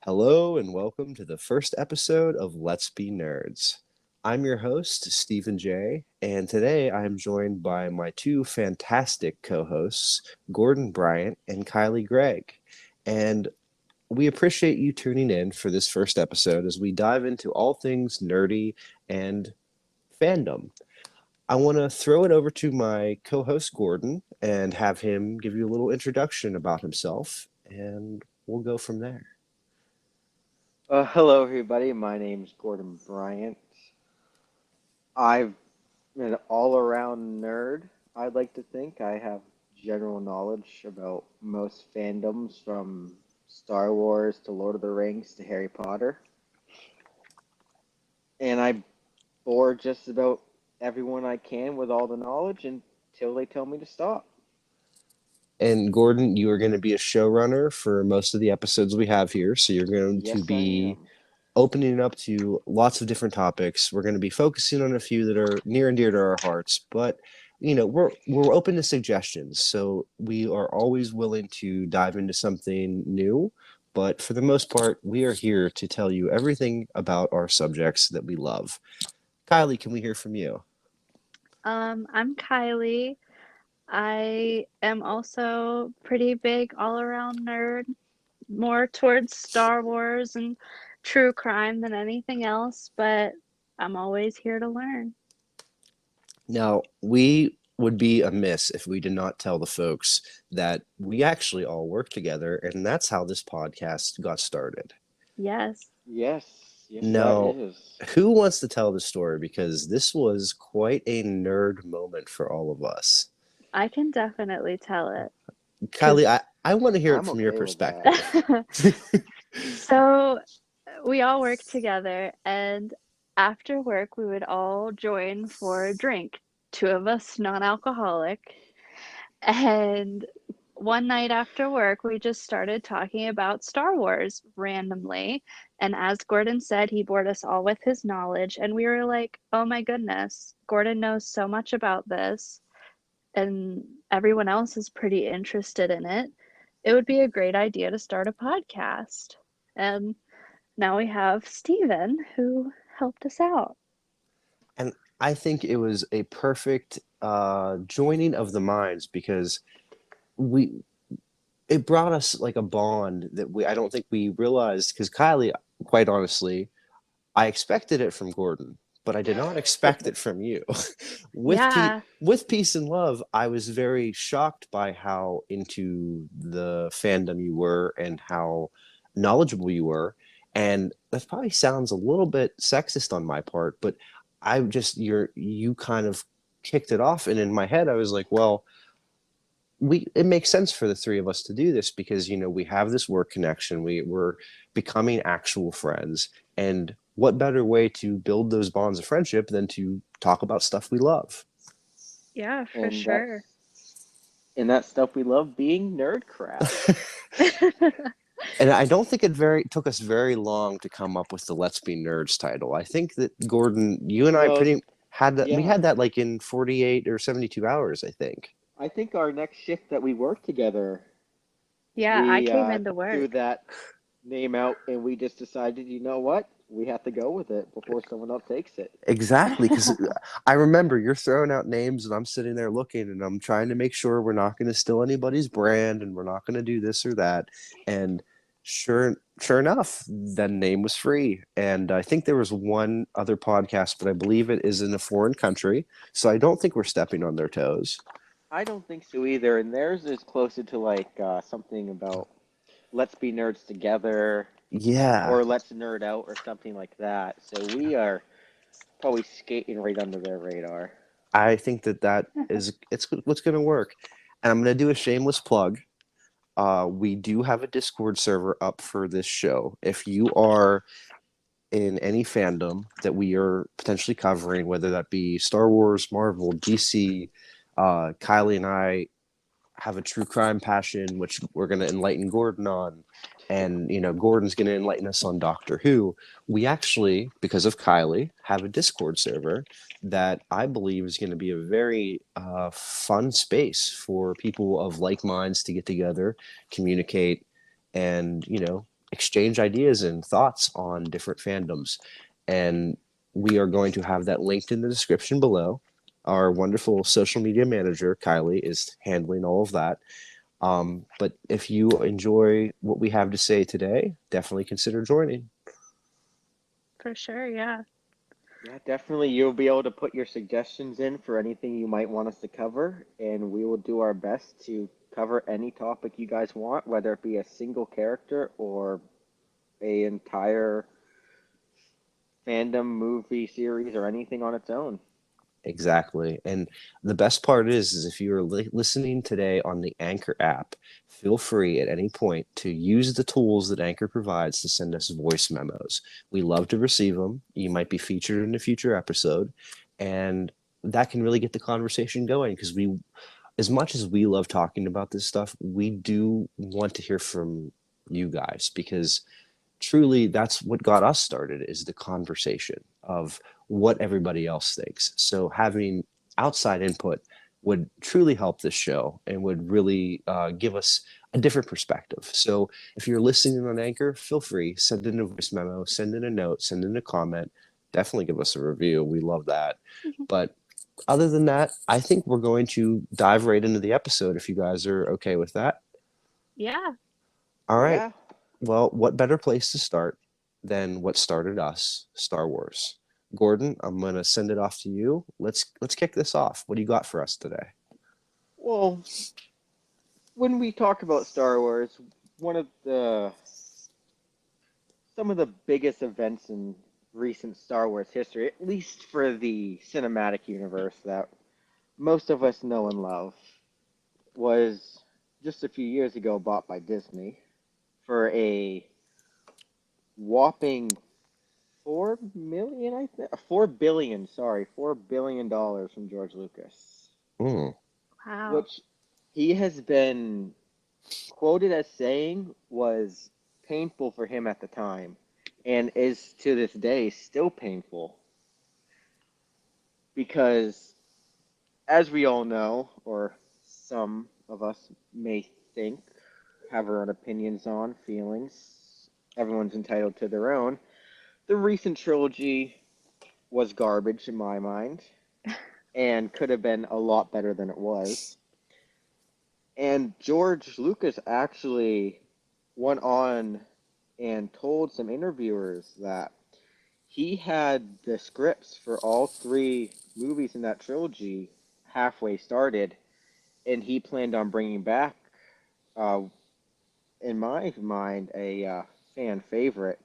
Hello and welcome to the first episode of Let's Be Nerds. I'm your host, Stephen J., and today I'm joined by my two fantastic co-hosts, Gordon Bryant and Kylie Gregg. And we appreciate you tuning in for this first episode as we dive into all things nerdy and fandom. I want to throw it over to my co-host, Gordon, and have him give you a little introduction about himself, and we'll go from there. Hello, everybody. My name's Gordon Bryant. I'm an all-around nerd. I'd like to think I have general knowledge about most fandoms from Star Wars to Lord of the Rings to Harry Potter. And I bore just about everyone I can with all the knowledge until they tell me to stop. And Gordon, you are going to be a showrunner for most of the episodes we have here. So you're going to Yes, I be am. opening it up to lots of different topics. We're going to be focusing on a few that are near and dear to our hearts, but we're open to suggestions. So we are always willing to dive into something new. But for the most part, we are here to tell you everything about our subjects that we love. Kylie, can we hear from you? I'm Kylie. I am also pretty big all-around nerd, more towards Star Wars and true crime than anything else, but I'm always here to learn. Now, we would be amiss if we did not tell the folks that we actually all work together, and that's how this podcast got started. Yes. Yes, Now, that is. who wants to tell the story? Because this was quite a nerd moment for all of us. I can definitely tell it. Kylie, I want to hear it I'm from your okay with that. perspective. So we all work together, and after work, we would all join for a drink. Two of us non-alcoholic. And one night after work, we just started talking about Star Wars randomly. And as Gordon said, he bored us all with his knowledge. And we were like, oh my goodness, Gordon knows so much about this, and everyone else is pretty interested in it. It would be a great idea to start a podcast. And now we have Steven who helped us out. And I think it was a perfect joining of the minds because it brought us like a bond that I don't think we realized, because Kylie, quite honestly, I expected it from Gordon, but I did not expect it from you. With Peace and Love, I was very shocked by how into the fandom you were and how knowledgeable you were. And that probably sounds a little bit sexist on my part, but you kind of kicked it off. And in my head, I was like, well, it makes sense for the three of us to do this because, we have this work connection. We're becoming actual friends. And what better way to build those bonds of friendship than to talk about stuff we love? Yeah, for And sure. And that stuff we love being nerd crap. And I don't think it took us very long to come up with the Let's Be Nerds title. I think that, Gordon, you and I had that. We had that like in 48 or 72 hours, I think. I think our next shift that we worked together, Yeah, I came into work. threw that name out and we just decided, you know what? We have to go with it before someone else takes it. Exactly, because I remember you're throwing out names and I'm sitting there looking and I'm trying to make sure we're not going to steal anybody's brand and we're not going to do this or that. And sure enough, that name was free. And I think there was one other podcast, but I believe it is in a foreign country. So I don't think we're stepping on their toes. I don't think so either. And theirs is closer to like something about let's be nerds together. Yeah. Or let's nerd out or something like that. So we are probably skating right under their radar. I think it's what's going to work. And I'm going to do a shameless plug. We do have a Discord server up for this show. If you are in any fandom that we are potentially covering, whether that be Star Wars, Marvel, DC, Kylie and I have a true crime passion, which we're going to enlighten Gordon on. And, Gordon's going to enlighten us on Doctor Who. We actually, because of Kylie, have a Discord server that I believe is going to be a very fun space for people of like minds to get together, communicate, and, exchange ideas and thoughts on different fandoms. And we are going to have that linked in the description below. Our wonderful social media manager, Kylie, is handling all of that. But if you enjoy what we have to say today, definitely consider joining. For sure, yeah. Yeah, definitely. You'll be able to put your suggestions in for anything you might want us to cover, and we will do our best to cover any topic you guys want, whether it be a single character or a entire fandom, movie, series, or anything on its own. Exactly. And the best part is if you're listening today on the Anchor app, feel free at any point to use the tools that Anchor provides to send us voice memos. We love to receive them. You might be featured in a future episode, and that can really get the conversation going because as much as we love talking about this stuff, we do want to hear from you guys because truly that's what got us started is the conversation of what everybody else thinks. So having outside input would truly help this show and would really give us a different perspective. So if you're listening on Anchor, feel free, send in a voice memo, send in a note, send in a comment, definitely give us a review. We love that. But other than that, I think we're going to dive right into the episode if you guys are okay with that. Yeah. All right. Yeah. Well, what better place to start than what started us, Star Wars? Gordon, I'm gonna send it off to you. Let's kick this off. What do you got for us today? Well, when we talk about Star Wars, one of the some of the biggest events in recent Star Wars history, at least for the cinematic universe that most of us know and love, was just a few years ago bought by Disney for a whopping 4 million, I think, 4 billion, sorry, $4 billion from George Lucas, Mm. Wow. which he has been quoted as saying was painful for him at the time and is to this day still painful because, as we all know, or some of us may think, have our own opinions on, feelings, everyone's entitled to their own. The recent trilogy was garbage in my mind and could have been a lot better than it was. And George Lucas actually went on and told some interviewers that he had the scripts for all three movies in that trilogy halfway started, and he planned on bringing back, uh, in my mind, a fan favorite,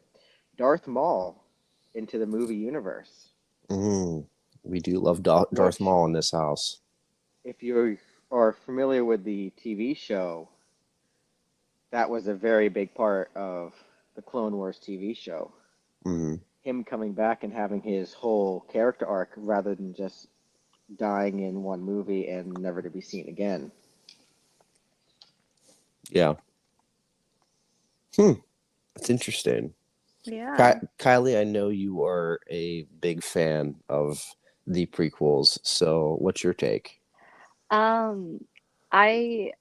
Darth Maul, into the movie universe. Mm. We do love Darth Which, Maul in this house. if you are familiar with the TV show, that was a very big part of the Clone Wars TV show. Mm. Him coming back and having his whole character arc rather than just dying in one movie and never to be seen again. Yeah. That's interesting. Yeah. Kylie, I know you are a big fan of the prequels. So what's your take? Um, I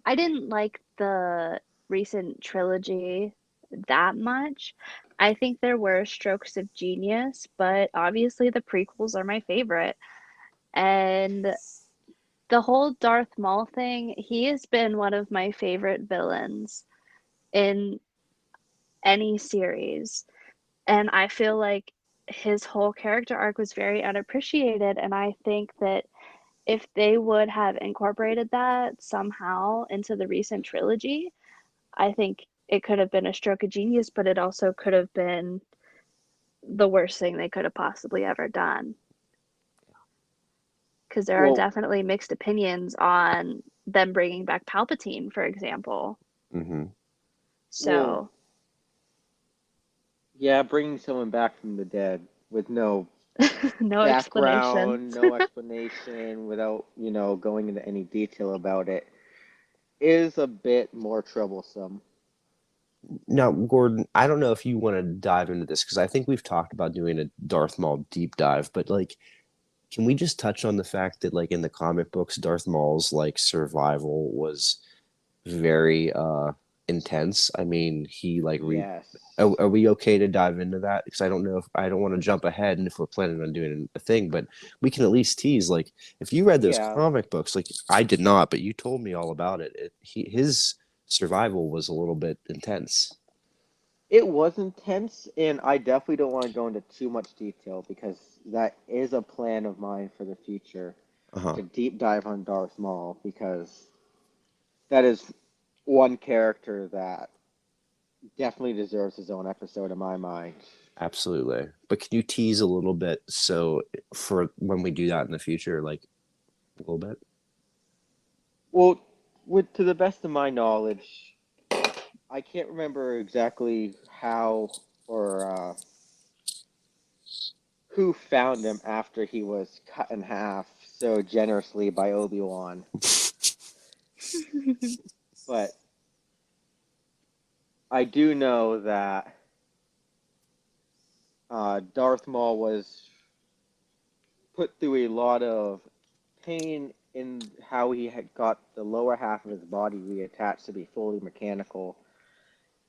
I didn't like the recent trilogy that much. I think there were strokes of genius, but obviously the prequels are my favorite. And the whole Darth Maul thing, he has been one of my favorite villains in any series. And I feel like his whole character arc was very unappreciated. And I think that if they would have incorporated that somehow into the recent trilogy, I think it could have been a stroke of genius, but it also could have been the worst thing they could have possibly ever done. because there are Well, definitely mixed opinions on them bringing back Palpatine, for example. Mm-hmm. well, So, yeah, bringing someone back from the dead with no no explanation. background, no explanation, without, going into any detail about it, is a bit more troublesome. Now, Gordon, I don't know if you want to dive into this because I think we've talked about doing a Darth Maul deep dive, but like, can we just touch on the fact that like in the comic books, Darth Maul's like survival was very intense? I mean, he like Yes. are we okay to dive into that? Because I don't know if I don't want to jump ahead and if we're planning on doing a thing, but we can at least tease like if you read those Yeah, comic books, like I did not, but you told me all about it. His survival was a little bit intense. it was intense, and I definitely don't want to go into too much detail because that is a plan of mine for the future Uh-huh. to deep dive on Darth Maul because that is one character that definitely deserves his own episode in my mind. Absolutely. But can you tease a little bit so for when we do that in the future, like a little bit? Well, to the best of my knowledge, I can't remember exactly how or who found him after he was cut in half so generously by Obi-Wan, but I do know that Darth Maul was put through a lot of pain in how he had got the lower half of his body reattached to be fully mechanical,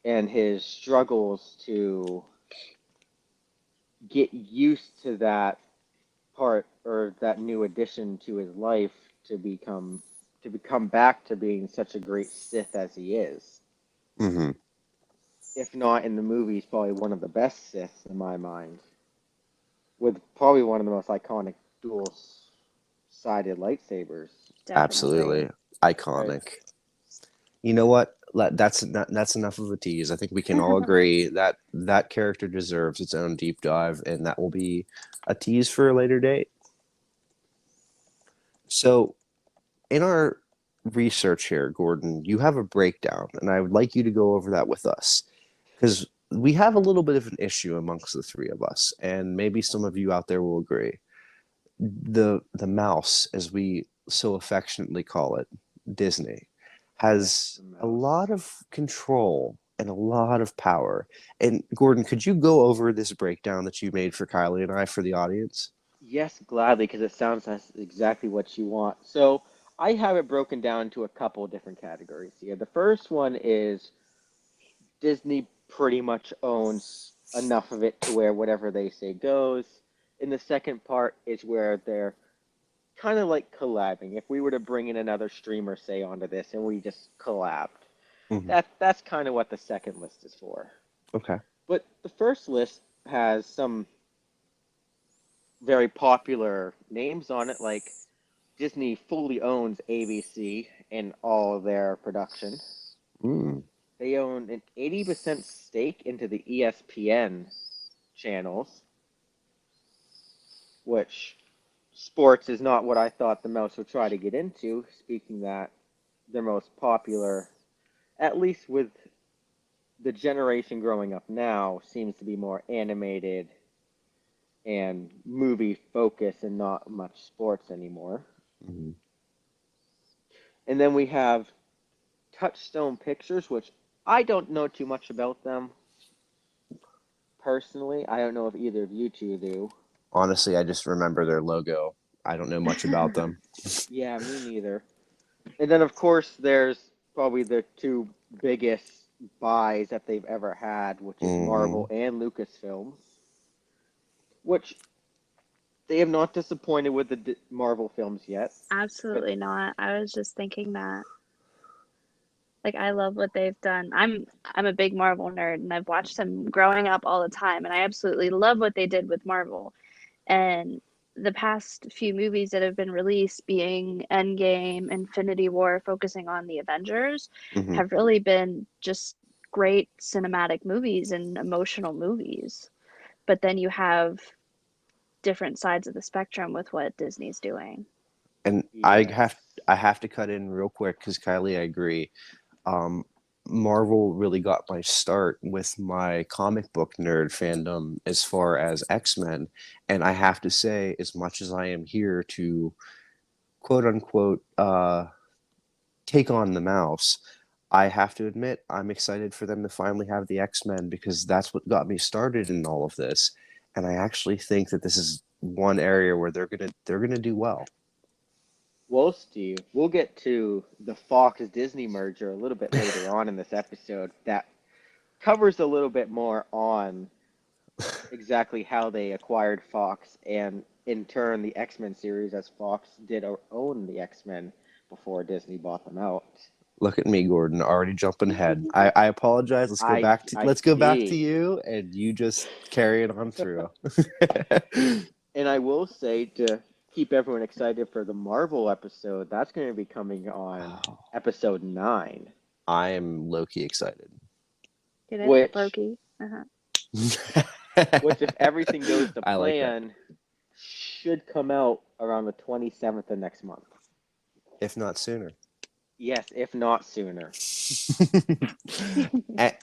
and his struggles to get used to that part or that new addition to his life to become back to being such a great Sith as he is. Mm-hmm. If not in the movies, probably one of the best Siths in my mind, with probably one of the most iconic dual-sided lightsabers. Definitely. Absolutely. Right? Iconic. You know what? That's enough of a tease. I think we can all agree that that character deserves its own deep dive, and that will be a tease for a later date. So, in our research here, Gordon, you have a breakdown, and I would like you to go over that with us because we have a little bit of an issue amongst the three of us, and maybe some of you out there will agree. The mouse, as we so affectionately call it, Disney, Yes, has the a mouse. lot of control and a lot of power. And Gordon, could you go over this breakdown that you made for Kylie and I for the audience? Yes, gladly, because it sounds that's exactly what you want. So I have it broken down to a couple of different categories here. The first one is Disney pretty much owns enough of it to where whatever they say goes. And the second part is where they're kind of like collabing. If we were to bring in another streamer, say, onto this and we just collabed, Hmm. that's kind of what the second list is for. Okay. But the first list has some very popular names on it, like Disney fully owns ABC and all of their production. Mm. They own an 80% stake into the ESPN channels, which sports is not what I thought the mouse would try to get into, speaking that their most popular, at least with the generation growing up now, seems to be more animated and movie focused and not much sports anymore. Hmm. And then we have Touchstone Pictures, which I don't know too much about them personally. I don't know if either of you two do. Honestly, I just remember their logo. I don't know much about them. Yeah, me neither. And then, of course, there's probably the two biggest buys that they've ever had, which is Hmm. Marvel and Lucasfilms, which they have not disappointed with the Marvel films yet. But Absolutely not. I was just thinking that. Like I love what they've done. I'm a big Marvel nerd and I've watched them growing up all the time and I absolutely love what they did with Marvel. And the past few movies that have been released, being Endgame, Infinity War, focusing on the Avengers, Hmm. have really been just great cinematic movies and emotional movies. But then you have different sides of the spectrum with what Disney's doing. And Yes. I have to cut in real quick because Kylie, I agree. Um, Marvel really got my start with my comic book nerd fandom as far as X-Men, and I have to say, as much as I am here to quote unquote take on the mouse, I have to admit I'm excited for them to finally have the X-Men because that's what got me started in all of this, and I actually think that this is one area where they're gonna do well. Well, Steve, we'll get to the Fox Disney merger a little bit later on in this episode that covers a little bit more on exactly how they acquired Fox and in turn the X-Men series as Fox did own the X-Men before Disney bought them out. Look at me, Gordon, already jumping ahead. I apologize. I Let's go back to see. you, and you just carry it on through. And I will say to keep everyone excited for the Marvel episode, that's going to be coming on Oh, episode 9, I am low key excited. Get it? which Loki. Uh-huh. which if everything goes to I like that. plan should come out around the 27th of next month. If not sooner. Yes, if not sooner.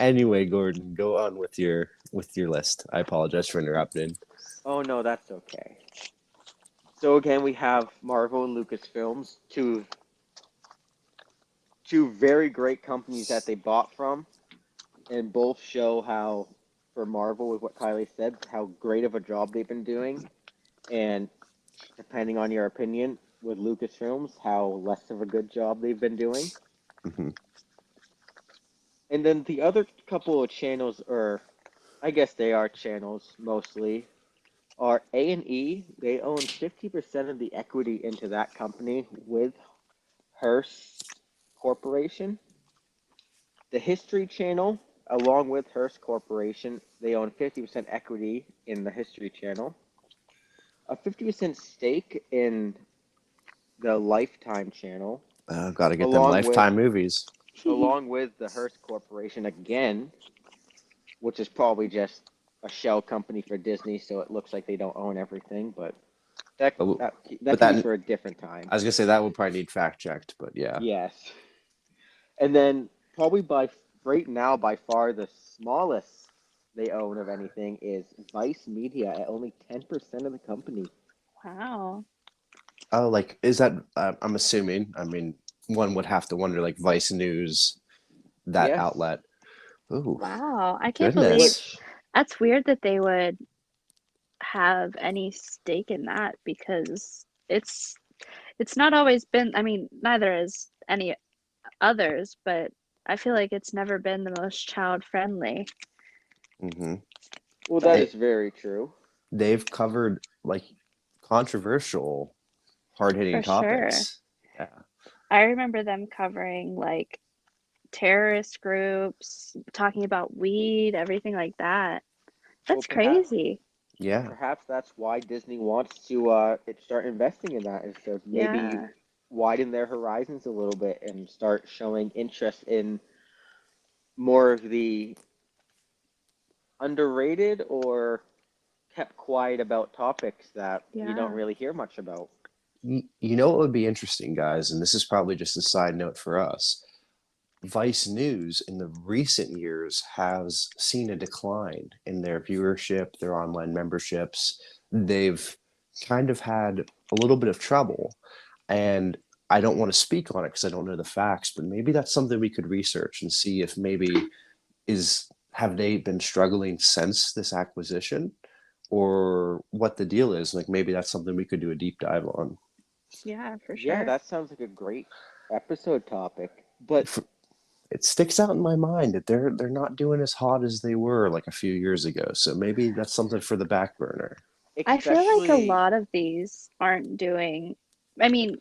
Anyway, Gordon, go on with your list. I apologize for interrupting. Oh no, that's okay. So again, we have Marvel and Lucasfilms, two very great companies that they bought from, and both show how, for Marvel, with what Kylie said, how great of a job they've been doing, and depending on your opinion, with Lucasfilms, how less of a good job they've been doing. Mhm. And then the other couple of channels, or I guess they are channels mostly, are A&E. They own 50% of the equity into that company with Hearst Corporation. The History Channel, along with Hearst Corporation, they own 50% equity in the History Channel, a 50% stake in the Lifetime Channel, Got to get them along with Lifetime movies. the Hearst Corporation again, which is probably just a shell company for Disney, so it looks like they don't own everything, but that But, that that but could be that for a different time. I was gonna say that would probably need fact checked, but yeah. Yes. And then probably by right now by far the smallest they own of anything is Vice Media at only 10% of the company. Wow. Oh, like is that? I'm assuming. I mean, one would have to wonder, like Vice News, that Yes. outlet. Ooh, Wow. I can't believe goodness. Which, that's weird that they would have any stake in that because it's not always been, I mean, neither is any others, but I feel like it's never been the most child friendly. Hmm. well, that They is very true. they've covered like controversial, hard hitting For sure. topics. Yeah. I remember them covering like terrorist groups, talking about weed, everything like that. Well, That's crazy. Yeah. perhaps that's why Disney wants to start investing in that, is to maybe Yeah. widen their horizons a little bit and start showing interest in more of the underrated or kept quiet about topics that you don't Yeah. really hear much about. You know what would be interesting, guys, and this is probably just a side note for us. Vice News in the recent years has seen a decline in their viewership, their online memberships. They've kind of had a little bit of trouble. And I don't want to speak on it because I don't know the facts, but maybe that's something we could research and see if maybe have they been struggling since this acquisition or what the deal is. Like maybe that's something we could do a deep dive on. Yeah, for Yeah, sure. that sounds like a great episode topic. But It sticks out in my mind that they're not doing as hot as they were like a few years ago. So maybe that's something for the back burner. I feel like a especially, lot of these aren't doing, I mean,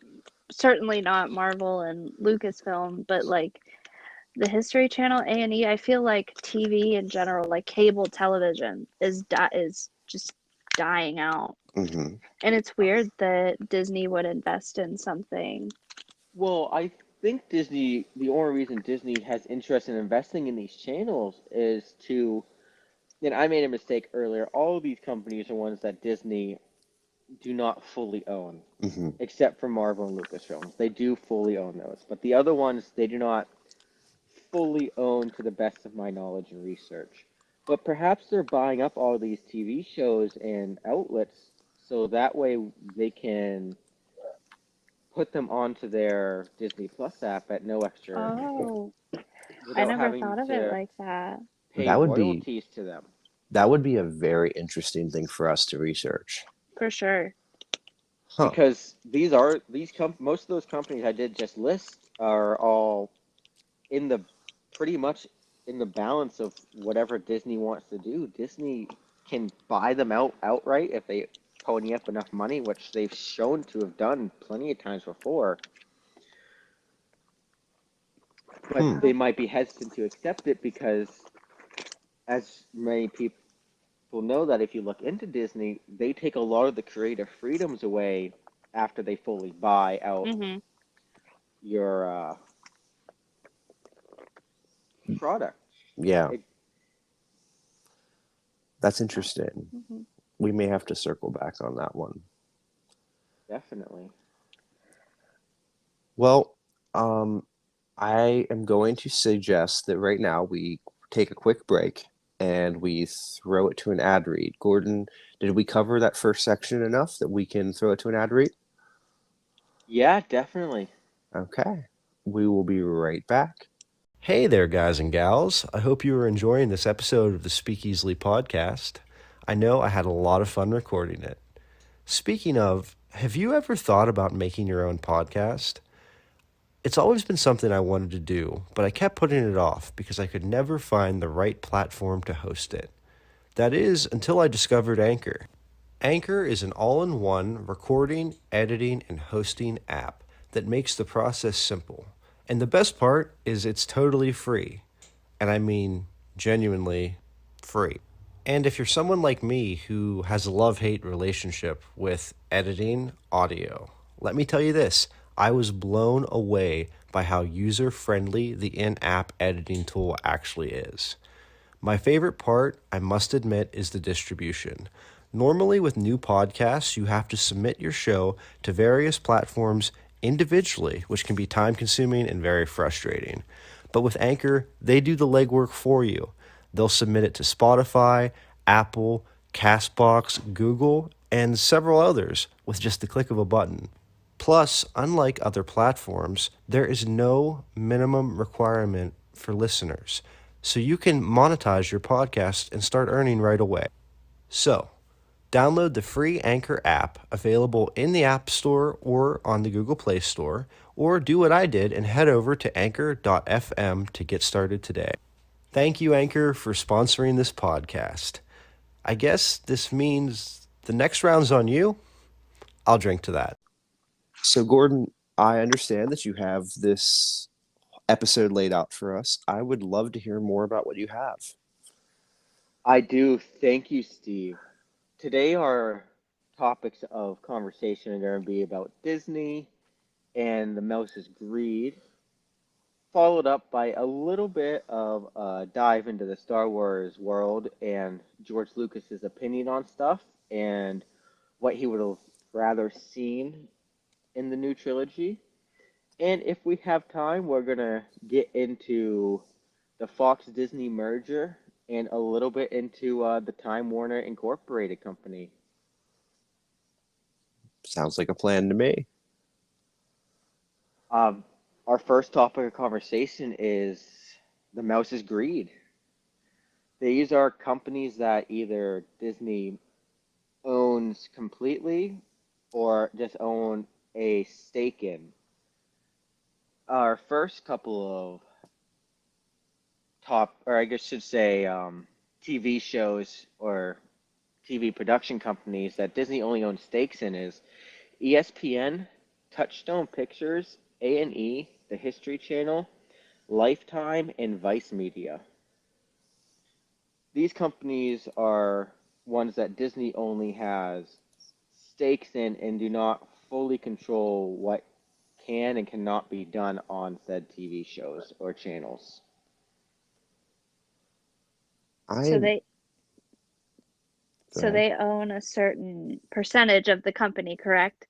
certainly not Marvel and Lucasfilm, but like the History Channel, A&E, I feel like TV in general, like cable television is just dying out. Hmm. And it's weird that Disney would invest in something. well, I think the only reason Disney has interest in investing in these channels is to, and I made a mistake earlier, all of these companies are ones that Disney do not fully own, Hmm. except for Marvel and Lucasfilms. They do fully own those, but the other ones they do not fully own to the best of my knowledge and research. But perhaps they're buying up all these TV shows and outlets so that way they can put them onto their Disney Plus app at no extra Oh, I without never having thought of it to like that. pay That would be royalties to them. that would be a very interesting thing for us to research. For sure. Huh. Because most of those companies I did just list are all in the pretty much in the balance of whatever Disney wants to do. Disney can buy them out outright if they pony up enough money, which they've shown to have done plenty of times before. But Hmm. they Wow. might be hesitant to accept it because, as many people know, that if you look into Disney, they take a lot of the creative freedoms away after they fully buy out Mhm. your product. Yeah, It that's interesting. Mhm. We may have to circle back on that one. definitely. Well, um, I am going to suggest that right now we take a quick break and we throw it to an ad read. Gordon, did we cover that first section enough that we can throw it to an ad read? Yeah, definitely. Okay. We will be right back. Hey there, guys and gals. I hope you are enjoying this episode of the Speak Easily podcast. I know I had a lot of fun recording it. Speaking of, have you ever thought about making your own podcast? It's always been something I wanted to do, but I kept putting it off because I could never find the right platform to host it. That is, until I discovered Anchor. Anchor is an all in one recording, editing, and hosting app that makes the process simple. And the best part is it's totally free. And I mean, genuinely free. And if you're someone like me who has a love hate relationship with editing audio, let me tell you this, I was blown away by how user friendly the in app editing tool actually is. My favorite part, I must admit, is the distribution. Normally, with new podcasts, you have to submit your show to various platforms individually, which can be time consuming and very frustrating. But with Anchor, they do the legwork for you. They'll submit it to Spotify, Apple, Castbox, Google, and several others with just the click of a button. Plus, unlike other platforms, there is no minimum requirement for listeners, so you can monetize your podcast and start earning right away. So, download the free Anchor app available in the App Store or on the Google Play Store, or do what I did and head over to anchor.fm to get started today. Thank you, Anchor, for sponsoring this podcast. I guess this means the next round's on you. I'll drink to that. So, Gordon, I understand that you have this episode laid out for us. I would love to hear more about what you have. I do. Thank you, Steve. Today, our topics of conversation are going to be about Disney and the mouse's greed, followed up by a little bit of a dive into the Star Wars world and George Lucas's opinion on stuff and what he would have rather seen in the new trilogy. And if we have time, we're going to get into the Fox Disney merger and a little bit into the Time Warner Incorporated company. Sounds like a plan to me. Um, our first topic of conversation is the mouse's greed. These are companies that either Disney owns completely or just own a stake in. Our first couple of or I guess should say, TV shows or TV production companies that Disney only owns stakes in is ESPN, Touchstone Pictures, A&E, the History Channel, Lifetime, and Vice Media. These companies are ones that Disney only has stakes in and do not fully control what can and cannot be done on said TV shows or channels. I So am they Go So ahead. they own a certain percentage of the company, correct?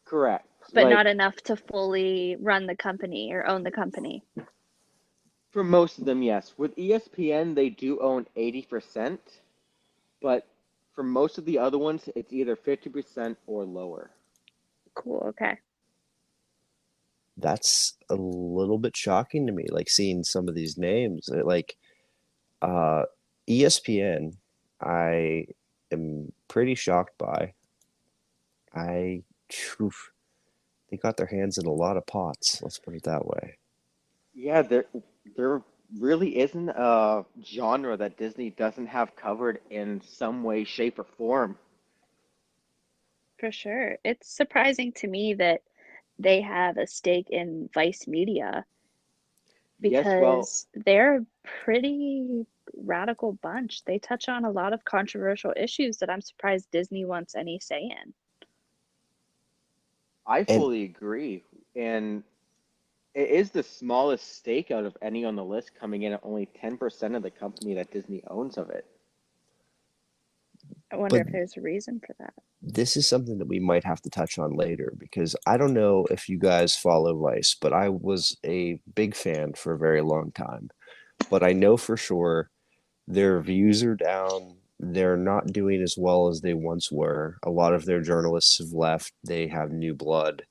Correct. But Like not enough to fully run the company or own the company. for most of them, yes. With ESPN, they do own 80%, but for most of the other ones, it's either 50% or lower. Cool, okay. That's a little bit shocking to me, like seeing some of these names. Like uh, ESPN, I am pretty shocked by. I, oof, they got their hands in a lot of pots. Let's put it that way. Yeah, there really isn't a genre that Disney doesn't have covered in some way, shape, or form. For sure. It's surprising to me that they have a stake in Vice Media Yes, well, because they're a pretty radical bunch. They touch on a lot of controversial issues that I'm surprised Disney wants any say in. I And fully agree. And it is the smallest stake out of any on the list, coming in at only 10% of the company that Disney owns of it. I wonder but if there's a reason for that. this is something that we might have to touch on later because I don't know if you guys follow Vice, but I was a big fan for a very long time. But I know for sure their views are down. They're not doing as well as they once were. A lot of their journalists have left. They have new blood.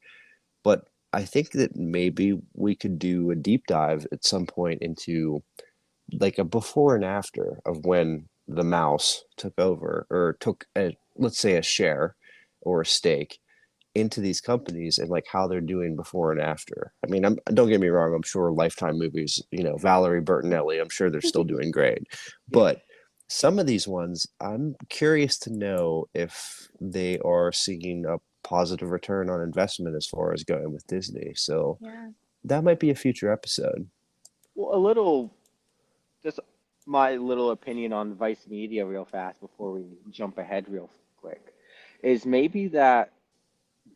But I think that maybe we could do a deep dive at some point into like a before and after of when the mouse took over or took a, let's say, a share or a stake into these companies and like how they're doing before and after. I mean, don't get me wrong, I'm sure Lifetime movies, Valerie Bertinelli, I'm sure they're still doing great. Yes. But some of these ones, I'm curious to know if they are seeing a positive return on investment as far as going with Disney. So Yeah. that might be a future episode. Well, a little, just my little opinion on Vice Media real fast before we jump ahead real quick, is maybe that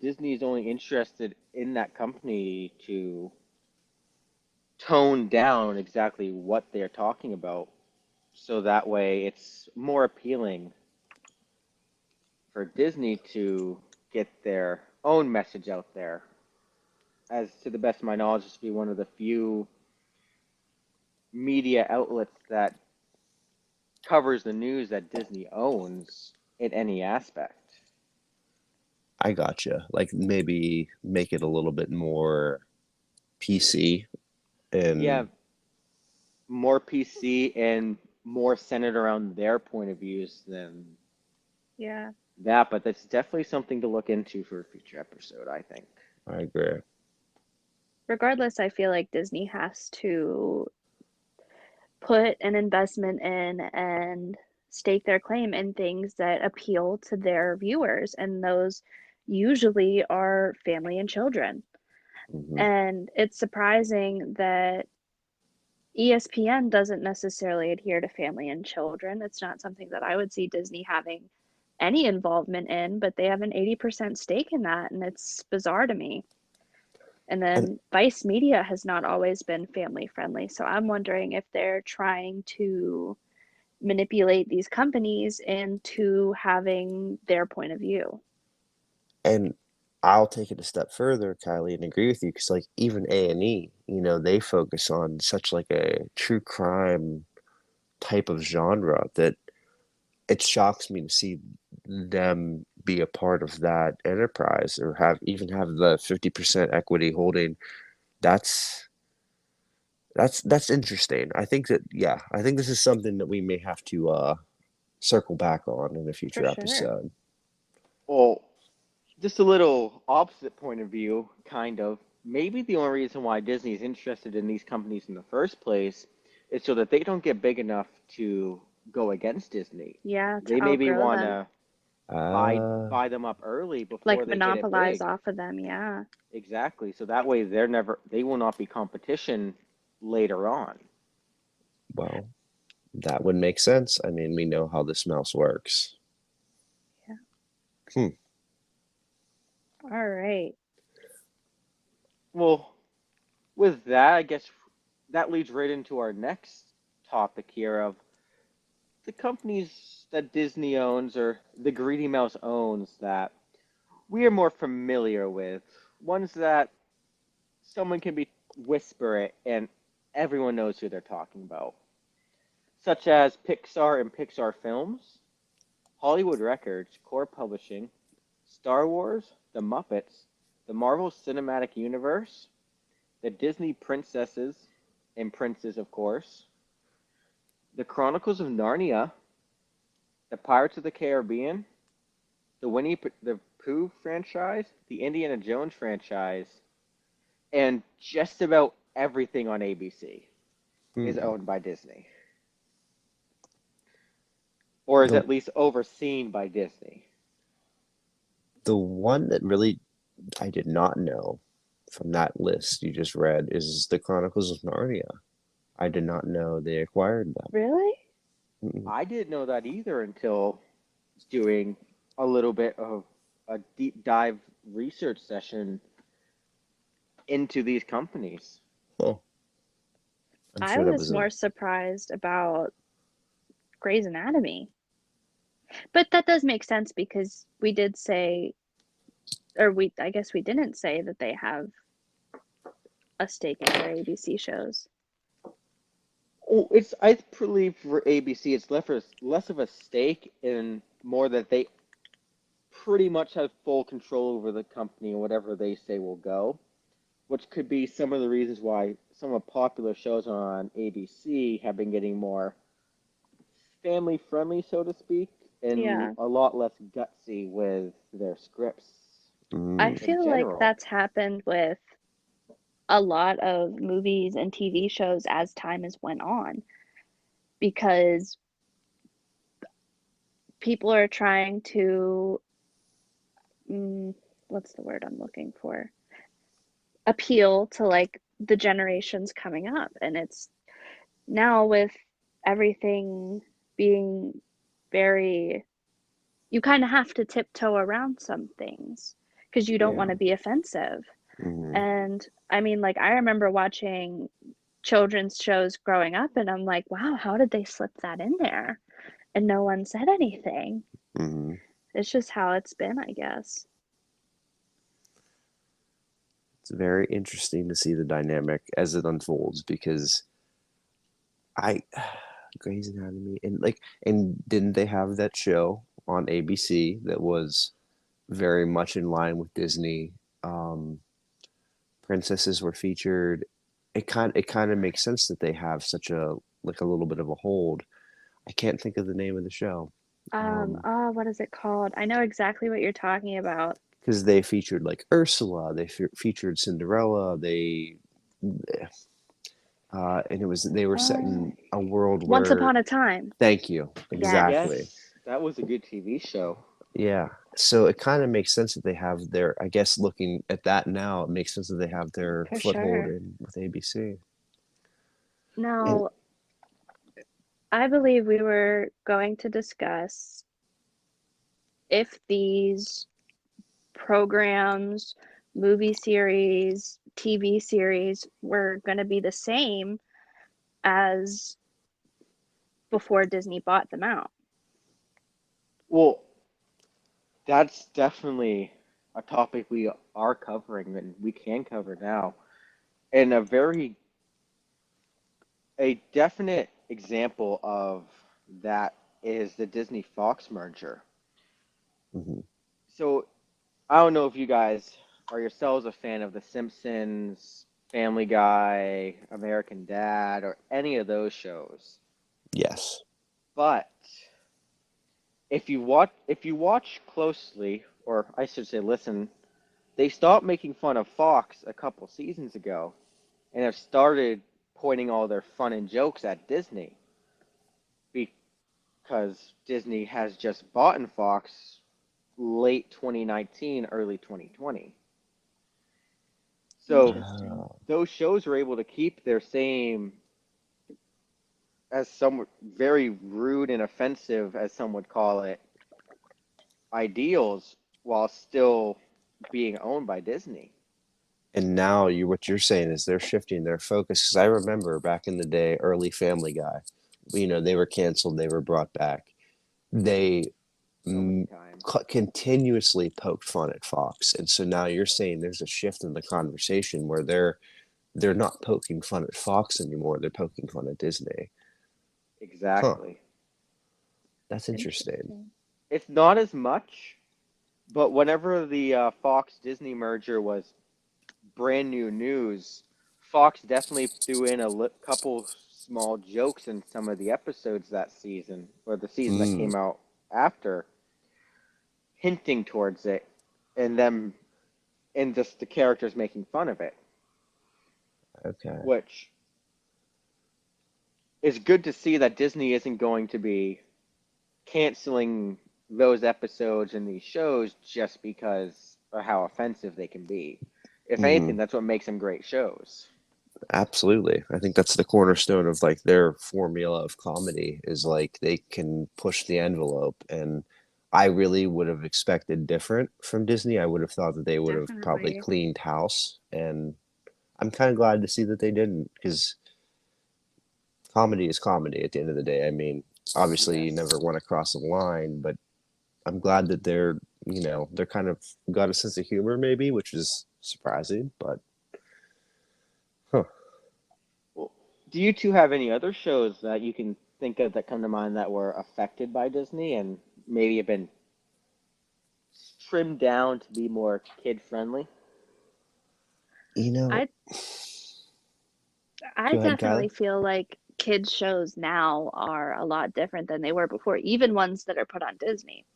Disney is only interested in that company to tone down exactly what they're talking about, so that way it's more appealing for Disney to get their own message out there. As to the best of my knowledge, this to be one of the few media outlets that covers the news that Disney owns in any aspect. I gotcha. Like maybe make it a little bit more PC Yeah, and more PC and more centered around their point of views than Yeah. that, but that's definitely something to look into for a future episode, I think. I agree. Regardless, I feel like Disney has to put an investment in and stake their claim in things that appeal to their viewers, and those usually are family and children. Hmm. And it's surprising that ESPN doesn't necessarily adhere to family and children. It's not something that I would see Disney having any involvement in, but they have an 80% stake in that, and it's bizarre to me. And And then Vice Media has not always been family friendly. So I'm wondering if they're trying to manipulate these companies into having their point of view. and I'll take it a step further, Kylie, and agree with you because like even A&E, they focus on such like a true crime type of genre that it shocks me to see them be a part of that enterprise or have the 50% equity holding. That's that's interesting. I think that yeah, I think this is something that we may have to circle back on in a For future sure. episode. Well, just a little opposite point of view, kind of. Maybe the only reason why Disney is interested in these companies in the first place is so that they don't get big enough to go against Disney. Yeah, They to maybe outgrow want them, to buy Uh, buy them up early like before they get it monopolize big. off of them. Yeah, Exactly. So that way they will not be competition later on. well, that would make sense. I mean, we know how this mouse works. yeah. Hmm. All right. Well, with that, I guess that leads right into our next topic here of the companies that Disney owns or the Greedy Mouse owns that we are more familiar with, ones that someone can be whisper it and everyone knows who they're talking about, such as Pixar and Pixar Films, Hollywood Records, Core Publishing, Star Wars, The Muppets, the Marvel Cinematic Universe, the Disney Princesses and Princes, of course, the Chronicles of Narnia, the Pirates of the Caribbean, the Winnie the Pooh franchise, the Indiana Jones franchise, and just about everything on ABC is Hmm. owned by Disney, or is The at least overseen by Disney. the one that really I did not know from that list you just read is the Chronicles of Narnia. I did not know they acquired them. Really? Mm-mm. I didn't know that either until doing a little bit of a deep dive research session into these companies. Oh, I'm I sure that was was a more surprised about Grey's Anatomy. But that does make sense because we did say, or I guess we didn't say that they have a stake in their ABC shows. Oh, it's I believe for ABC, it's less of a stake and more that they pretty much have full control over the company and whatever they say will go, which could be some of the reasons why some of the popular shows on ABC have been getting more family friendly, so to speak, and Yeah. a lot less gutsy with their scripts I mm, in feel like general. that's happened with a lot of movies and TV shows as time has went on because people are trying to, mm, what's the word I'm looking for? Appeal to like the generations coming up. And it's now with everything being very, you kind of have to tiptoe around some things because you don't Yeah. want to be offensive. mm. And I mean, like, I remember watching children's shows growing up, and I'm like, wow, how did they slip that in there? And no one said anything. Mm. It's just how it's been, I guess. It's very interesting to see the dynamic as it unfolds because I Grey's Anatomy and didn't they have that show on ABC that was very much in line with Disney? Um, Princesses were featured. It kind of makes sense that they have such a like a little bit of a hold. I can't think of the name of the show. Oh, what is it called? I know exactly what you're talking about. Because they featured like Ursula, they featured Cinderella, and they were set Uh, in a world Once where, Upon a Time. thank you, Yes. exactly, Yes, that was a good TV show. yeah. So it kind of makes sense that they have their. I guess looking at that now, it makes sense that they have their For foothold sure. in with ABC. And Now, I believe we were going to discuss if these programs, movie series, TV series were going to be the same as before Disney bought them out. Well, that's definitely a topic we are covering and we can cover now. And a definite example of that is the Disney Fox merger. mhm, So I don't know if you guys are yourselves a fan of The Simpsons, Family Guy, American Dad, or any of those shows. yes, But if you watch closely, or I should say listen, they stopped making fun of Fox a couple seasons ago and have started pointing all their fun and jokes at Disney because Disney has just bought in Fox late 2019, early 2020. So Interesting. uh, those shows were able to keep their same, as some very rude and offensive, as some would call it, ideals while still being owned by Disney. and now what you're saying is they're shifting their focus. Because I remember back in the day, early Family Guy they were canceled, they were brought back. They So many times. continuously poked fun at Fox, and so now you're saying there's a shift in the conversation where they're not poking fun at Fox anymore, they're poking fun at Disney. Huh. Exactly. That's interesting. It's not as much, but whenever the Fox Disney merger was brand new news, Fox definitely threw in a couple small jokes in some of the episodes that season, or the season that Mm, came out after, hinting towards it, and them, and just the characters making fun of it, okay. which is good to see that Disney isn't going to be canceling those episodes and these shows just because of how offensive they can be. If anything, Hmm. that's what makes them great shows. Absolutely. I think that's the cornerstone of like their formula of comedy is like they can push the envelope. And I really would have expected different from Disney. I would have thought that they would have probably Definitely. cleaned house. And I'm kind of glad to see that they didn't, because comedy is comedy at the end of the day. I mean, obviously you Yes, never want to cross a line, but I'm glad that they're kind of got a sense of humor maybe, which is surprising, but huh. well, do you two have any other shows that you can think of that come to mind that were affected by Disney and maybe have been trimmed down to be more kid friendly? You know, I I go ahead, definitely Kylie. feel like kids shows now are a lot different than they were before, even ones that are put on Disney.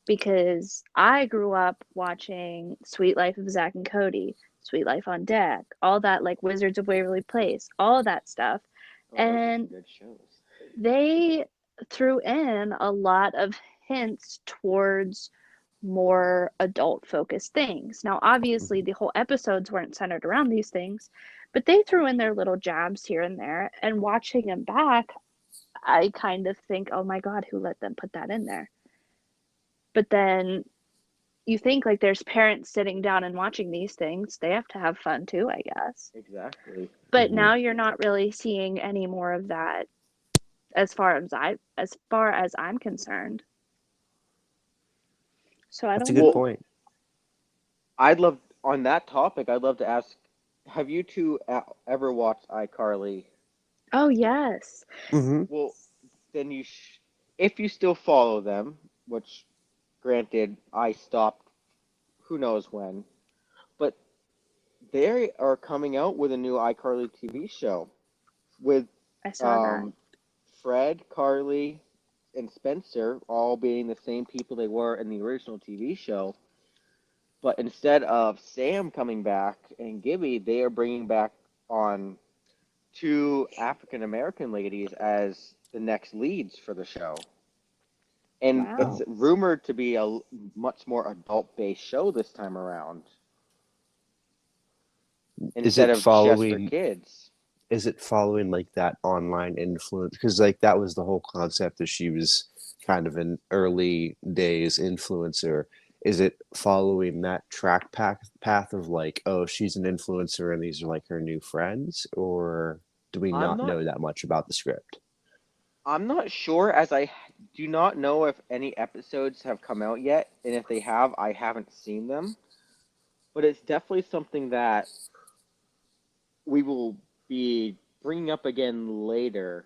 Because I grew up watching Sweet Life of Zack and Cody, Sweet Life on Deck, all that like Wizards of Waverly Place, all that stuff. Oh, those are some And good shows. they threw in a lot of hints towards more adult focused things. Now, obviously, Mhm. the whole episodes weren't centered around these things, but they threw in their little jabs here and there. And watching them back, I kind of think, oh my God, who let them put that in there? But then you think like there's parents sitting down and watching these things. They have to have fun too, I guess. Exactly. But Mhm. now you're not really seeing any more of that as far as I'm concerned. So I That's a don't good Well, know. point. I'd love on that topic. I'd love to ask: have you two ever watched iCarly? Oh yes. Hmm. Well, then if you still follow them, which granted I stopped who knows when, but they are coming out with a new iCarly TV show with I saw that. um, Fred, Carly, and Spencer all being the same people they were in the original TV show. But instead of Sam coming back and Gibby, they are bringing back on two African American ladies as the next leads for the show. And it's Wow. Oh, rumored to be a much more adult based show this time around is instead it of just for following? kids. Is it following like that online influence? Because like that was the whole concept that she was kind of an early days influencer. Is it following that path of like, oh, she's an influencer and these are like her new friends, or do we I'm not not know that much about the script? I'm not sure as I do not know if any episodes have come out yet, and if they have, I haven't seen them. But it's definitely something that we will be bringing up again later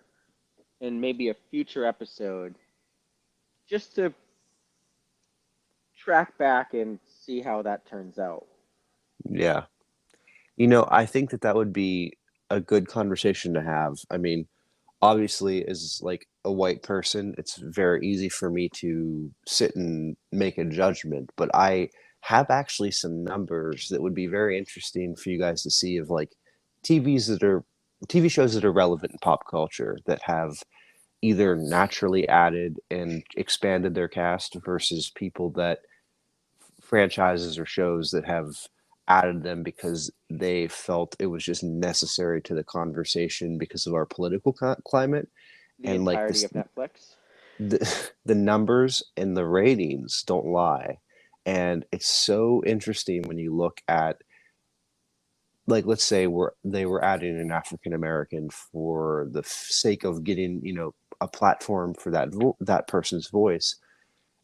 in maybe a future episode, just to track back and see how that turns out. Yeah. I think that that would be a good conversation to have. I mean, obviously, as like a white person, it's very easy for me to sit and make a judgment, but I have actually some numbers that would be very interesting for you guys to see of like TVs that are TV shows that are relevant in pop culture that have either naturally added and expanded their cast versus people that franchises or shows that have added them because they felt it was just necessary to the conversation because of our political climate. The And like entirety this, of Netflix. the numbers and the ratings don't lie. And it's so interesting when you look at like let's say they were adding an African American for the sake of getting, a platform for that person's voice.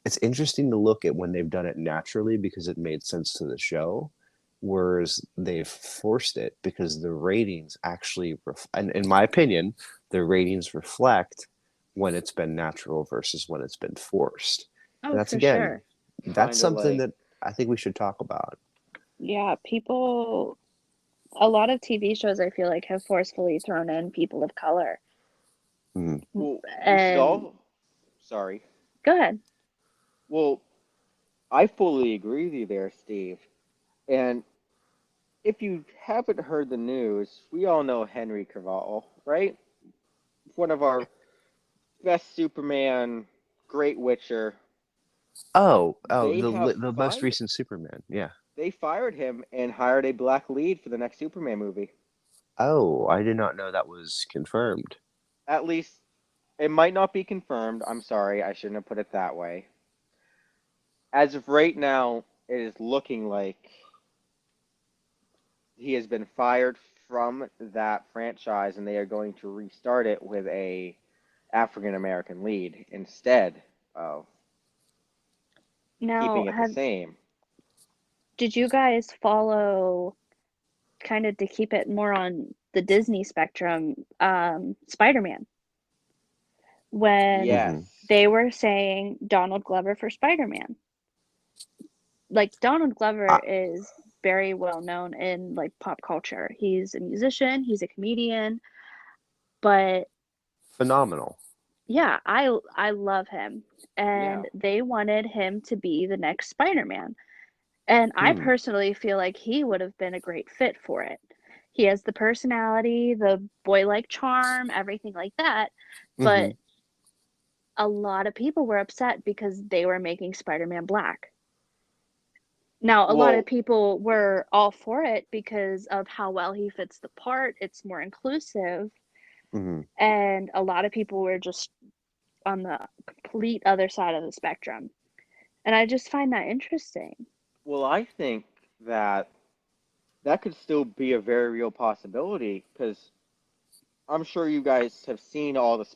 It's interesting to look at when they've done it naturally because it made sense to the show, whereas they've forced it because the ratings actually, and in my opinion, the ratings reflect when it's been natural versus when it's been forced. And Oh, that's for again, sure. that's Kind of something like, that I think we should talk about. Yeah, people, a lot of TV shows I feel like have forcefully thrown in people of color. Mm. well, we should And all, sorry. go ahead. Well, I fully agree with you there, Steve. And if you haven't heard the news, we all know Henry Cavill, right? One of our best Superman, great Witcher. Oh, They have the most fired recent Superman. Yeah. they fired him and hired a black lead for the next Superman movie. Oh, I did not know that was confirmed. At least it might not be confirmed. I'm sorry, I shouldn't have put it that way. As of right now, it is looking like he has been fired from that franchise and they are going to restart it with a African American lead instead of Now, keeping it the have same. did you guys follow, kind of to keep it more on the Disney spectrum, Spider-Man, when Hmm. Yes. they were saying Donald Glover for Spider-Man? Like Donald Glover Uh, is very well known in like pop culture. He's a musician, he's a comedian, but Phenomenal. yeah, I love him. Yeah. And they wanted him to be the next Spider-Man. And I Hmm. personally feel like he would have been a great fit for it. He has the personality, the boy-like charm, everything like that. Hmm. But a lot of people were upset because they were making Spider-Man black. Now, a lot of Well, people were all for it because of how well he fits the part. It's more inclusive. Hmm. And a lot of people were just on the complete other side of the spectrum. And I just find that interesting. I think that that could still be a very real possibility because I'm sure you guys have seen all the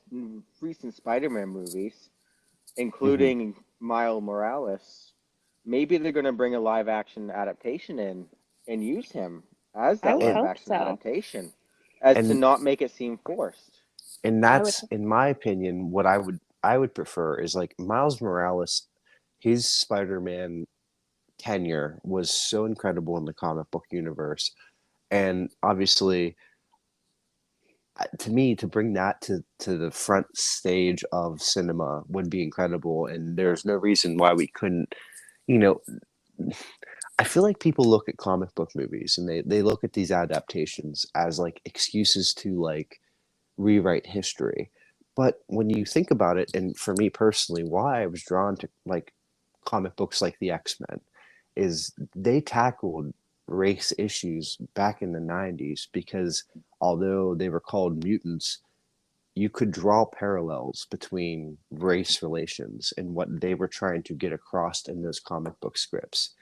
recent Spider-Man movies, Hmm. including Miles Morales. Maybe they're going to bring a live action adaptation in and use him as I that would live hope action so. adaptation as to and not make it seem forced. and I would that's in my opinion what I would prefer is like Miles Morales. His Spider-Man tenure was so incredible in the comic book universe, and obviously, to me, to bring that to the front stage of cinema would be incredible. And there's no reason why we couldn't. You know, I feel like people look at comic book movies and they look at these adaptations as like excuses to like rewrite history. But when you think about it, and for me personally, why I was drawn to like comic books like the X-Men is they tackled race issues back in the 90s because although they were called mutants, you could draw parallels between race relations and what they were trying to get across in those comic book scripts.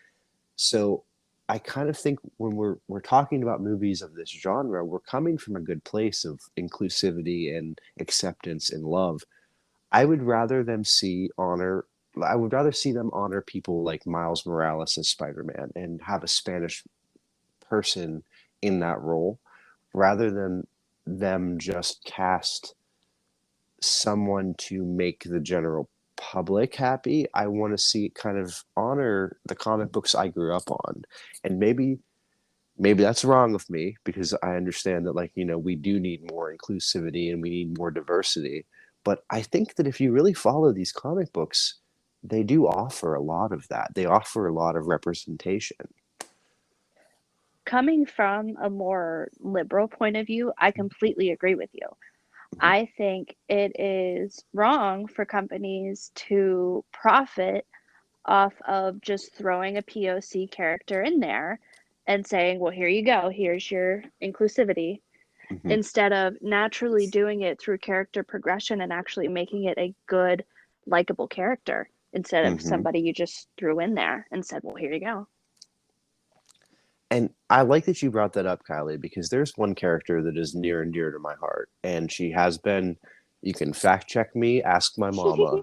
So I kind of think when we're talking about movies of this genre, we're coming from a good place of inclusivity and acceptance and love. I would rather them see honor. I would rather see them honor people like Miles Morales as Spider-Man and have a Spanish person in that role, rather than them just cast someone to make the general public happy. I want to see it kind of honor the comic books I grew up on. And maybe that's wrong of me because I understand that like, we do need more inclusivity and we need more diversity. But I think that if you really follow these comic books, they do offer a lot of that. They offer a lot of representation. Coming from a more liberal point of view, I completely agree with you. Mhm. I think it is wrong for companies to profit off of just throwing a POC character in there and saying, well, here you go, here's your inclusivity, Mhm. instead of naturally doing it through character progression and actually making it a good, likable character instead of Mhm. somebody you just threw in there and said, well, here you go. And I like that you brought that up, Kylie, because there's one character that is near and dear to my heart, and she has been. You can fact check me, ask my mama.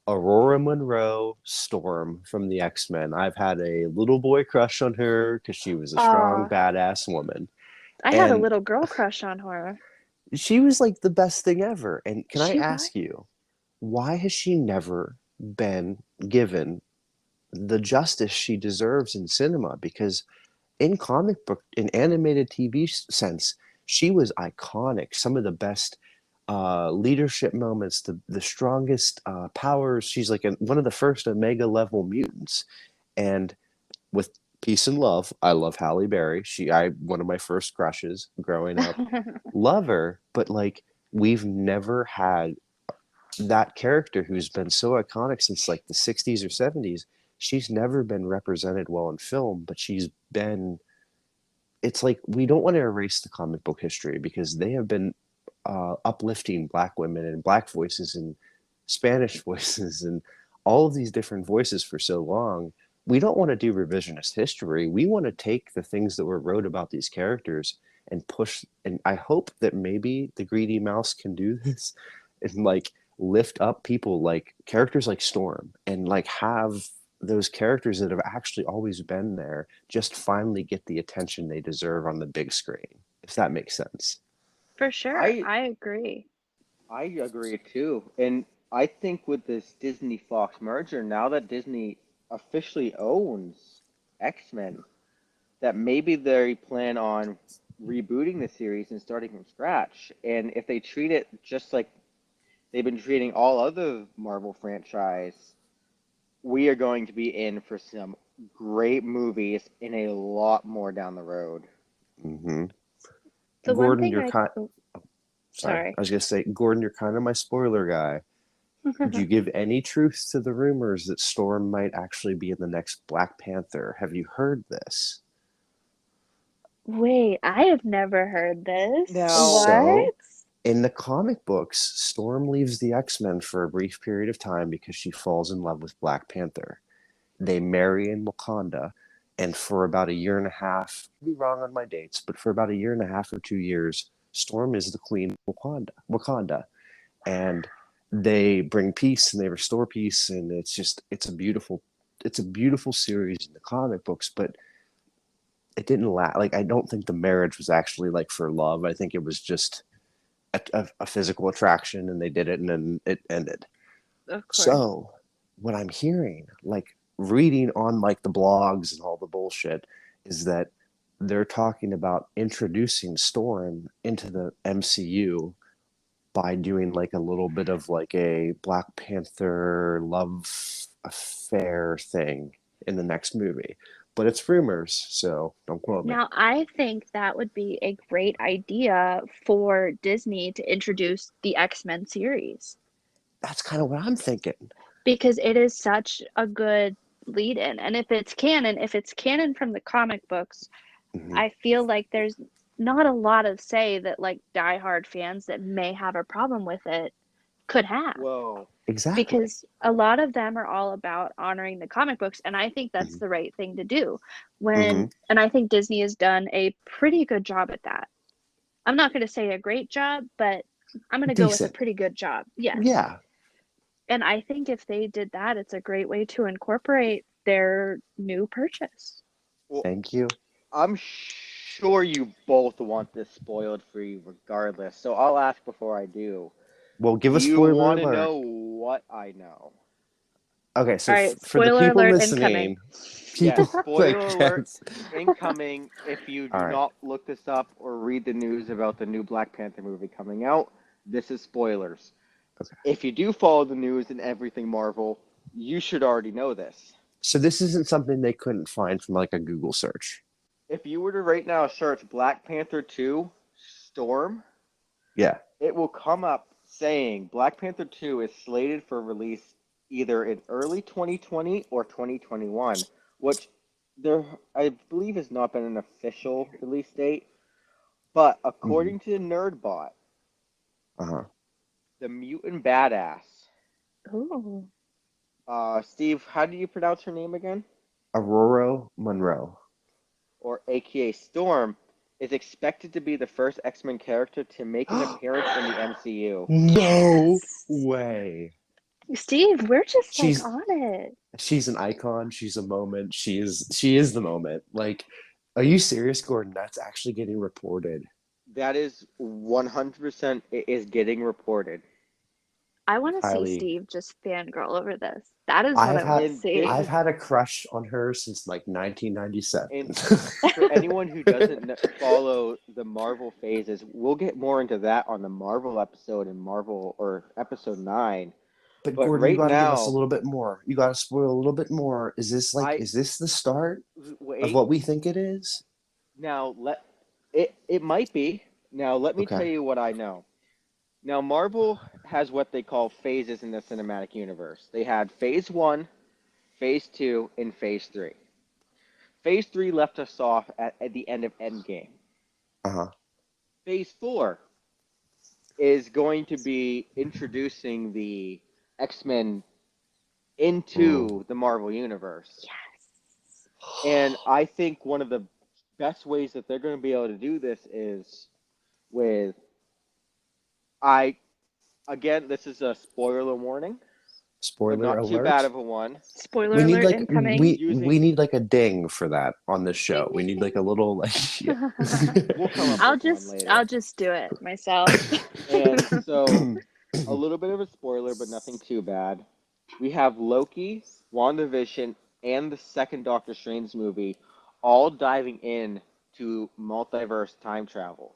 Aurora Monroe Storm from the X-Men. I've had a little boy crush on her because she was a strong, Aw, badass woman. I had a And little girl crush on her. she was like the best thing ever. And can I She was. ask you, why has she never been given the justice she deserves in cinema? Because in comic book, in animated TV sense, she was iconic. Some of the best leadership moments, the strongest powers. She's like one of the first Omega level mutants. And with peace and love, I love Halle Berry. I one of my first crushes growing up. Love her, but like we've never had that character who's been so iconic since like the 60s or 70s. She's never been represented well in film, but she's been. It's like we don't want to erase the comic book history because they have been uplifting Black women and Black voices and Spanish voices and all of these different voices for so long. We don't want to do revisionist history. We want to take the things that were wrote about these characters and push. And I hope that maybe the Greedy Mouse can do this and like lift up people like characters like Storm and like have those characters that have actually always been there just finally get the attention they deserve on the big screen, if that makes sense. For sure, I I agree. I agree too. And I think with this Disney Fox merger, now that Disney officially owns X-Men, that maybe they plan on rebooting the series and starting from scratch. And if they treat it just like they've been treating all other Marvel franchise, we are going to be in for some great movies and a lot more down the road. Mm-hmm. The one Gordon, thing you're I, kind. oh, Sorry, sorry. I was gonna say, Gordon, you're kind of my spoiler guy. Would you give any truth to the rumors that Storm might actually be in the next Black Panther? Have you heard this? Wait, I have never heard this. Now, So, What? in the comic books, Storm leaves the X-Men for a brief period of time because she falls in love with Black Panther. They marry in Wakanda, and for about a year and a half, I could be wrong on my dates, but for about a year and a half or 2 years, Storm is the queen of Wakanda, and they bring peace and they restore peace, and it's a beautiful series in the comic books, but it didn't last. Like I don't think the marriage was actually like for love. I think it was just a physical attraction, and they did it, and then it ended. Of course. So what I'm hearing, like reading on like the blogs and all the bullshit, is that they're talking about introducing Storm into the MCU by doing like a little bit of like a Black Panther love affair thing in the next movie. But it's rumors, so don't quote me. Now, I think that would be a great idea for Disney to introduce the X-Men series That's kind of what I'm thinking. because it is such a good lead in. And if it's canon from the comic books, Mm-hmm. I feel like there's not a lot of say that like diehard fans that may have a problem with it could have. whoa. Exactly. Because a lot of them are all about honoring the comic books, and I think that's Mm-hmm. the right thing to do. Mm-hmm. And I think Disney has done a pretty good job at that. I'm not going to say a great job, but I'm going to go with a Decent. pretty good job. Yes. Yeah. And I think if they did that, it's a great way to incorporate their new purchase. Well, Thank you. I'm sure you both want this spoiled for you regardless. So I'll ask before I do. Well, give Do a you spoiler want to alert. know what I know? Okay, All so right, for the spoiler people alert incoming. listening, Yes, people like spoiler alert yes. incoming. If you All do right. not look this up or read the news about the new Black Panther movie coming out, this is spoilers. Okay. If you do follow the news and everything Marvel, you should already know this. So this isn't something they couldn't find from like a Google search. If you were to right now search Black Panther 2 Storm, Yeah. it will come up saying Black Panther 2 is slated for release either in early 2020 or 2021, which there I believe has not been an official release date. But Mm-hmm. according to NerdBot, Uh-huh. the mutant badass, Ooh. Steve, how do you pronounce her name again? Aurora Monroe. or aka Storm, is expected to be the first X-Men character to make an appearance in the MCU. No Yes. way. Steve, we're just like She's on it. she's an icon. She's a moment. She is the moment. Like, are you serious, Gordon? That's actually getting reported. That is 100% is getting reported. I want to see Kylie, Steve just fangirl over this. That is what I've I want had to And this see. I've is had a crush on her since like 1997. and for anyone who doesn't follow the Marvel phases, we'll get more into that on the Marvel episode in Marvel or episode 9. But But Gordon, you right got to give us a now, little bit more. You got to spoil a little bit more. I Is this the start of wait. what we think it is? Now let it might be. Now let me tell Okay. you what I know. Now Marvel has what they call phases in the cinematic universe. They had phase 1, phase 2, and phase 3. Phase 3 left us off at the end of Endgame. Uh-huh. Phase 4 is going to be introducing the X-Men Mm. into the Marvel universe. Yes. And I think one of the best ways that they're going to be able to do this is with I again, this is a spoiler warning, but Spoiler not too bad alert. of a one. Spoiler We need alert like incoming. we Using need like a ding for that on this Ding show. We ding need ding. like a little like yeah. we'll come up with one I'll later. just do it myself. And so a little bit of a spoiler, but nothing too bad. We have Loki, WandaVision, and the second Doctor Strange movie all diving in to multiverse time travel,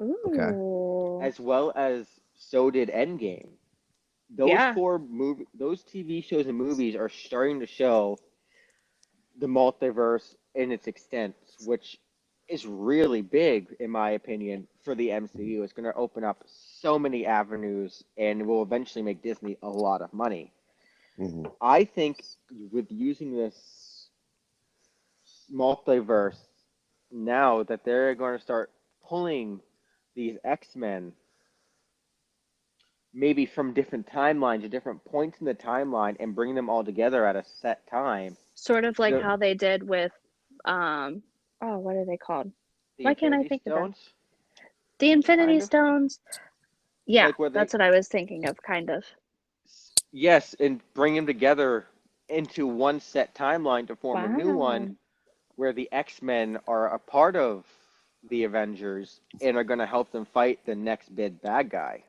Okay. Ooh. as well as so did Endgame. Yeah. Those TV shows and movies are starting to show the multiverse in its extent, which is really big, in my opinion, for the MCU. It's going to open up so many avenues and will eventually make Disney a lot of money. Mhm. I think with using this multiverse now that they're going to start pulling these X-Men maybe from different timelines or different points in the timeline and bring them all together at a set time. Sort of like The how they did with um oh, what are they called? the Why can't I Infinity think of them? Stones, The Infinity kind of Stones. Yeah, like where they that's what I was thinking of, kind of. yes, and bring them together into one set timeline to form a new one Wow. where the X-Men are a part of the Avengers and are going to help them fight the next big bad guy,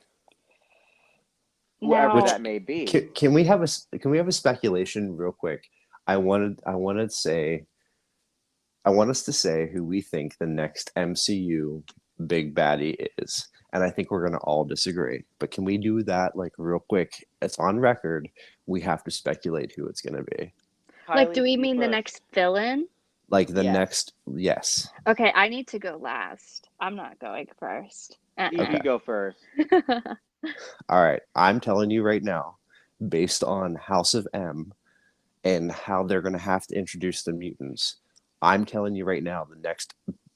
whoever Which Now, that may be. can we have a speculation real quick? I wanted to say I want us to say who we think the next MCU big baddie is. And I think we're going to all disagree. But can we do that like real quick? It's on record. We have to speculate who it's going to be. like, do Kylie, we you mean the first. next villain? Like the Yes. next, yes. Okay, I need to go last. I'm not going first. Steve, Okay. you go first. All right. I'm telling you right now, based on House of M and how they're going to have to introduce the mutants, I'm telling you right now, the next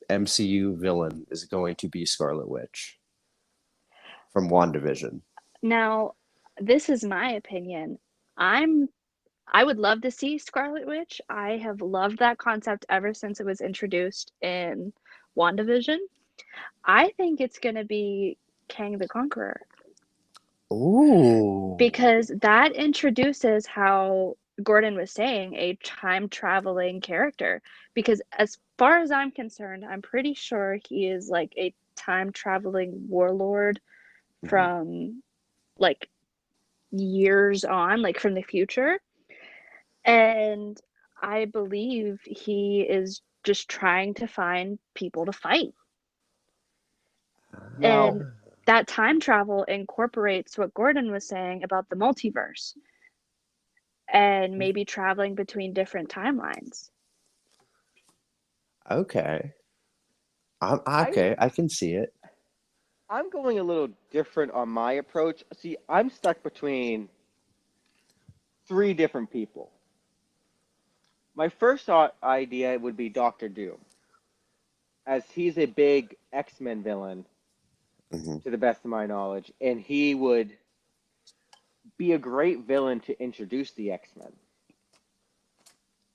MCU villain is going to be Scarlet Witch from WandaVision. Now, this is my opinion. I'm I would love to see Scarlet Witch. I have loved that concept ever since it was introduced in WandaVision. I think it's going to be Kang the Conqueror Oh. because that introduces how Gordon was saying a time traveling character. Because as far as I'm concerned, I'm pretty sure he is like a time traveling warlord Mhm. from like years on, like from the future. And I believe he is just trying to find people to fight. Now, And that time travel incorporates what Gordon was saying about the multiverse and maybe traveling between different timelines. Okay. I Okay. I can see it. I'm going a little different on my approach. See, I'm stuck between three different people. My first idea would be Doctor Doom, as he's a big X-Men villain, Hmm. to the best of my knowledge, and he would be a great villain to introduce the X-Men.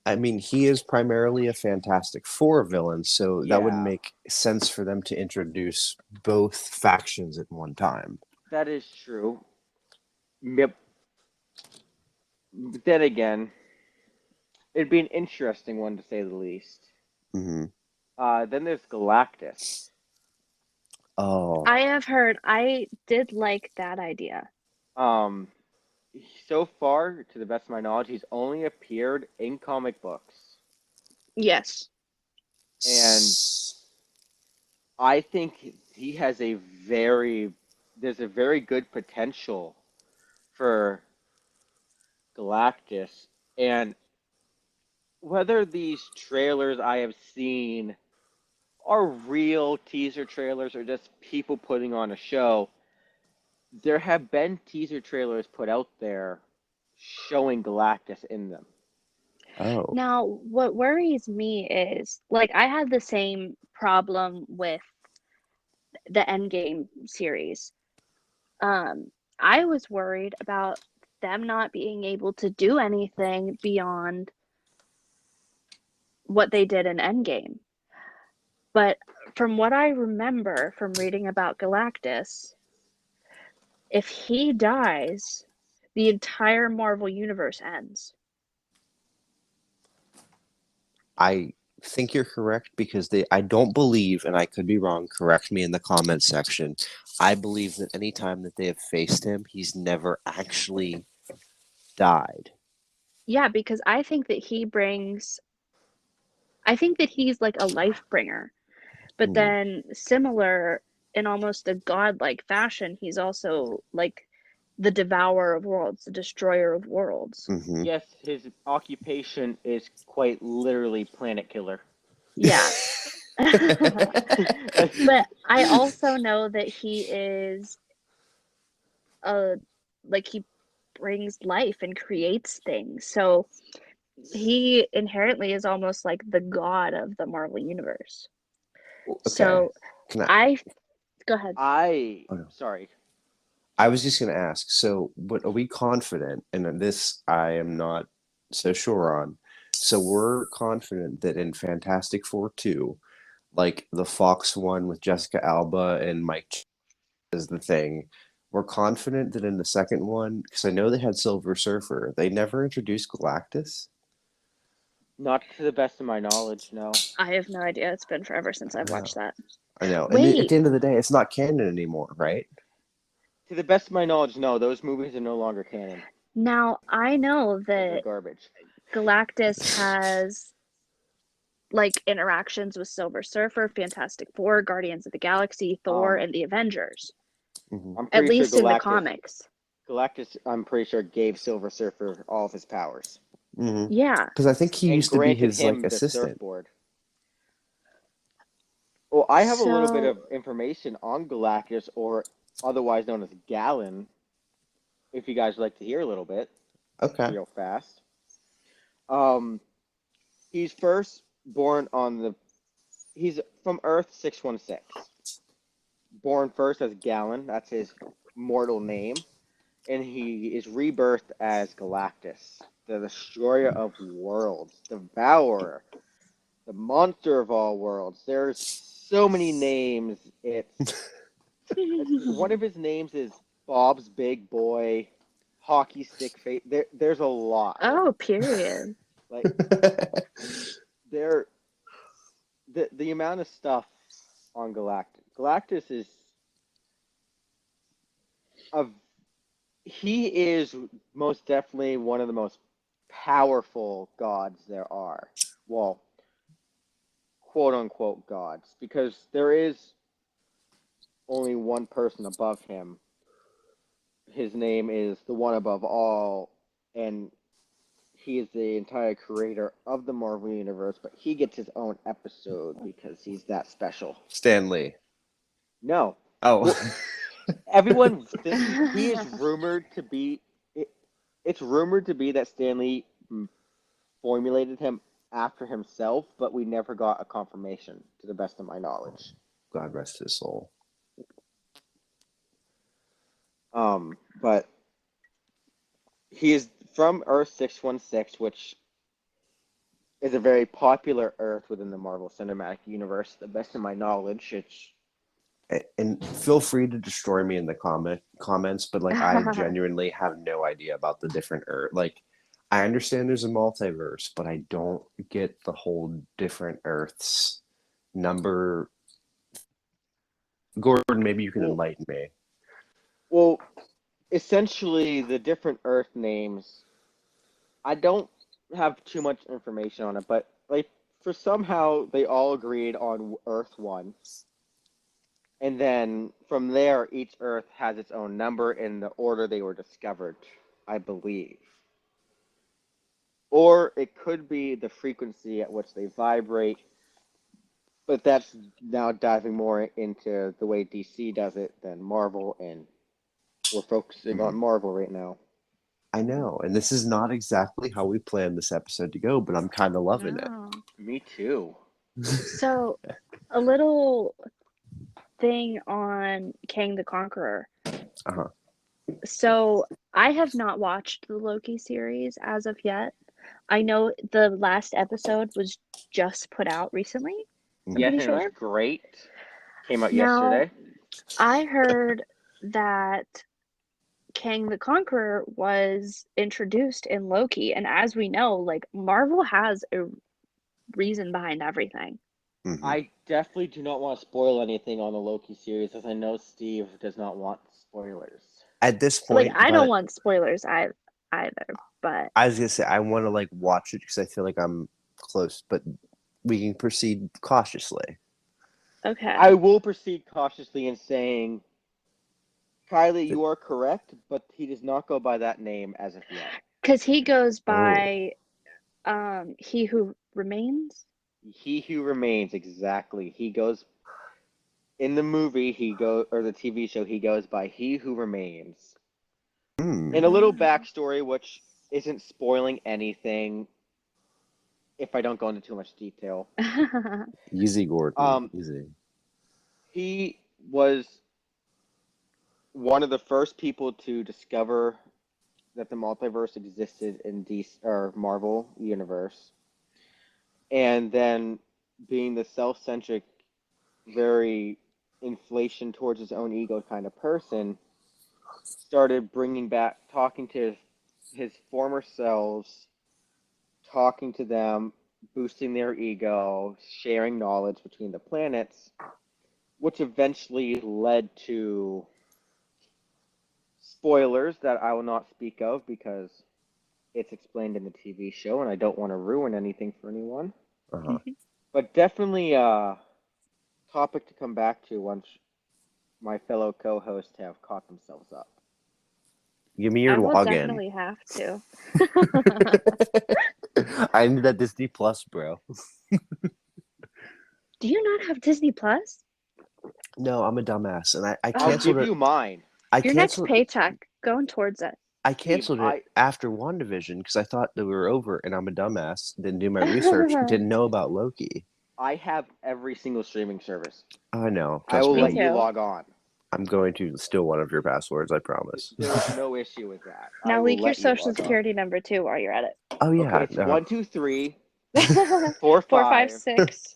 I mean, he is primarily a Fantastic Four villain, so that would Yeah, make sense for them to introduce both factions at one time. that is true. Yep. But then again, it'd be an interesting one to say the least. Hmm. Then there's Galactus. Oh, I have heard, I did like that idea. Um, so far, to the best of my knowledge, he's only appeared in comic books, Yes. and I think he has there's a very good potential for Galactus, and whether these trailers I have seen are real teaser trailers or just people putting on a show, there have been teaser trailers put out there showing Galactus in them. oh, Now, what worries me is, like, I had the same problem with the Endgame series. Um, I was worried about them not being able to do anything beyond what they did in Endgame. But from what I remember from reading about Galactus, if he dies, the entire Marvel universe ends. I think you're correct because I don't believe, and I could be wrong, correct me in the comments section. I believe that any time that they have faced him, he's never actually died. Yeah, because I think that he's like a life bringer. But Mm-hmm. then, similar in almost a godlike fashion, he's also like the devourer of worlds, the destroyer of worlds. Mm-hmm. Yes, his occupation is quite literally planet killer. Yeah. But I also know that he is a like he brings life and creates things. So he inherently is almost like the god of the Marvel universe. Okay. So Can I? I go ahead. Oh, no. Sorry. I was just going to ask. So, what are we confident? And this I am not so sure on. So, we're confident that in Fantastic Four 2, like the Fox one with Jessica Alba and Mike as the Thing, we're confident that in the second one, because I know they had Silver Surfer, they never introduced Galactus. Not to the best of my knowledge, no. I have no idea. It's been forever since I I've watched know. that. I know. And at Wait, the end of the day, it's not canon anymore, right? To the best of my knowledge, no. Those movies are no longer canon now I know because they're that garbage. Galactus has like interactions with Silver Surfer, Fantastic Four, Guardians of the Galaxy, Thor, Um, and the Avengers, Hmm. I'm at pretty sure least in the comics. I'm pretty sure gave Silver Surfer all of his powers Hmm. Yeah. Because I think he and used to be granted his like him the assistant. surfboard. Well, I have a little bit So, of information on Galactus, or otherwise known as Gallon, if you guys would like to hear a little bit, Okay. real fast. Um, he's first born on the. He's from Earth 616. Born first as Gallon, that's his mortal name, and he is rebirthed as Galactus, the destroyer of worlds, devourer, the monster of all worlds. There's so many names. One of his names is Bob's Big Boy, Hockey Stick Face. There's a lot. oh, period. Like there, the amount of stuff on Galactus. Galactus is a he is most definitely one of the most powerful gods there are. Well, quote unquote gods, because there is only one person above him. His name is the one above all, and he is the entire creator of the Marvel Universe, but he gets his own episode because he's that special. Stanley. No. Oh. Well, everyone he is rumored to be it's rumored to be that Stanley formulated him after himself, but we never got a confirmation to the best of my knowledge. God rest his soul. But he is from Earth 616, which is a very popular Earth within the Marvel Cinematic Universe. To the best of my knowledge, it's And feel free to destroy me in the comments, but like I genuinely have no idea about the different Earth. Like I understand there's a multiverse, but I don't get the whole different Earths number. Gordon, maybe you can well, enlighten me. well, essentially the different Earth names. I don't have too much information on it, but like for somehow they all agreed on Earth One, and then from there each Earth has its own number in the order they were discovered, I believe. Or it could be the frequency at which they vibrate, but that's now diving more into the way DC does it than Marvel, and we're focusing on Marvel right now. I know, and this is not exactly how we planned this episode to go, but I'm kind of loving Me too. it. So, a little thing on Kang the Conqueror. Uh-huh. So, I have not watched the Loki series as of yet. I know the last episode was just put out recently. I'm Yes, pretty and it was sure. great. Came out Now, yesterday. I heard that Kang the Conqueror was introduced in Loki, and as we know, like Marvel has a reason behind everything. Mm-hmm. I definitely do not want to spoil anything on the Loki series, as I know Steve does not want spoilers. At this Like point, I don't but want spoilers either, but I was gonna say I want to like watch it because I feel like I'm close, but we can proceed cautiously. okay. I will proceed cautiously in saying, Kylie, you are correct, but he does not go by that name as of yet. Because he goes Oh, by He Who Remains. He Who Remains, exactly. He goes in the movie, or the TV show, he goes by He Who Remains. hmm. And a little backstory, which isn't spoiling anything if I don't go into too much detail. Easy, Gordon. Easy. He was one of the first people to discover that the multiverse existed in DC or Marvel universe, and then being the self-centric, very inflation towards his own ego kind of person, started bringing back, talking to his former selves, talking to them, boosting their ego, sharing knowledge between the planets, which eventually led to spoilers that I will not speak of because it's explained in the TV show and I don't want to ruin anything for anyone. Uh-huh. But definitely a topic to come back to once my fellow co-hosts have caught themselves up. Give me your I will login. definitely have to. I need that Disney Plus, bro. Do you not have Disney Plus? No, I'm a dumbass, and I I'll canceled give it. you mine. I Your next canceled. paycheck going towards it. I Steve, canceled it after WandaVision because I thought that we were over, and I'm a dumbass. Didn't do my research. Didn't know about Loki. I have every single streaming service. I know. I Trust will me. let you log on. I'm going to steal one of your passwords. I promise. There's no issue with that. Now I will leak your let you social log on. security number too while you're at it. Oh yeah. Okay, it's No. 1, 2, 3, 4, 4, 5, 5, 6.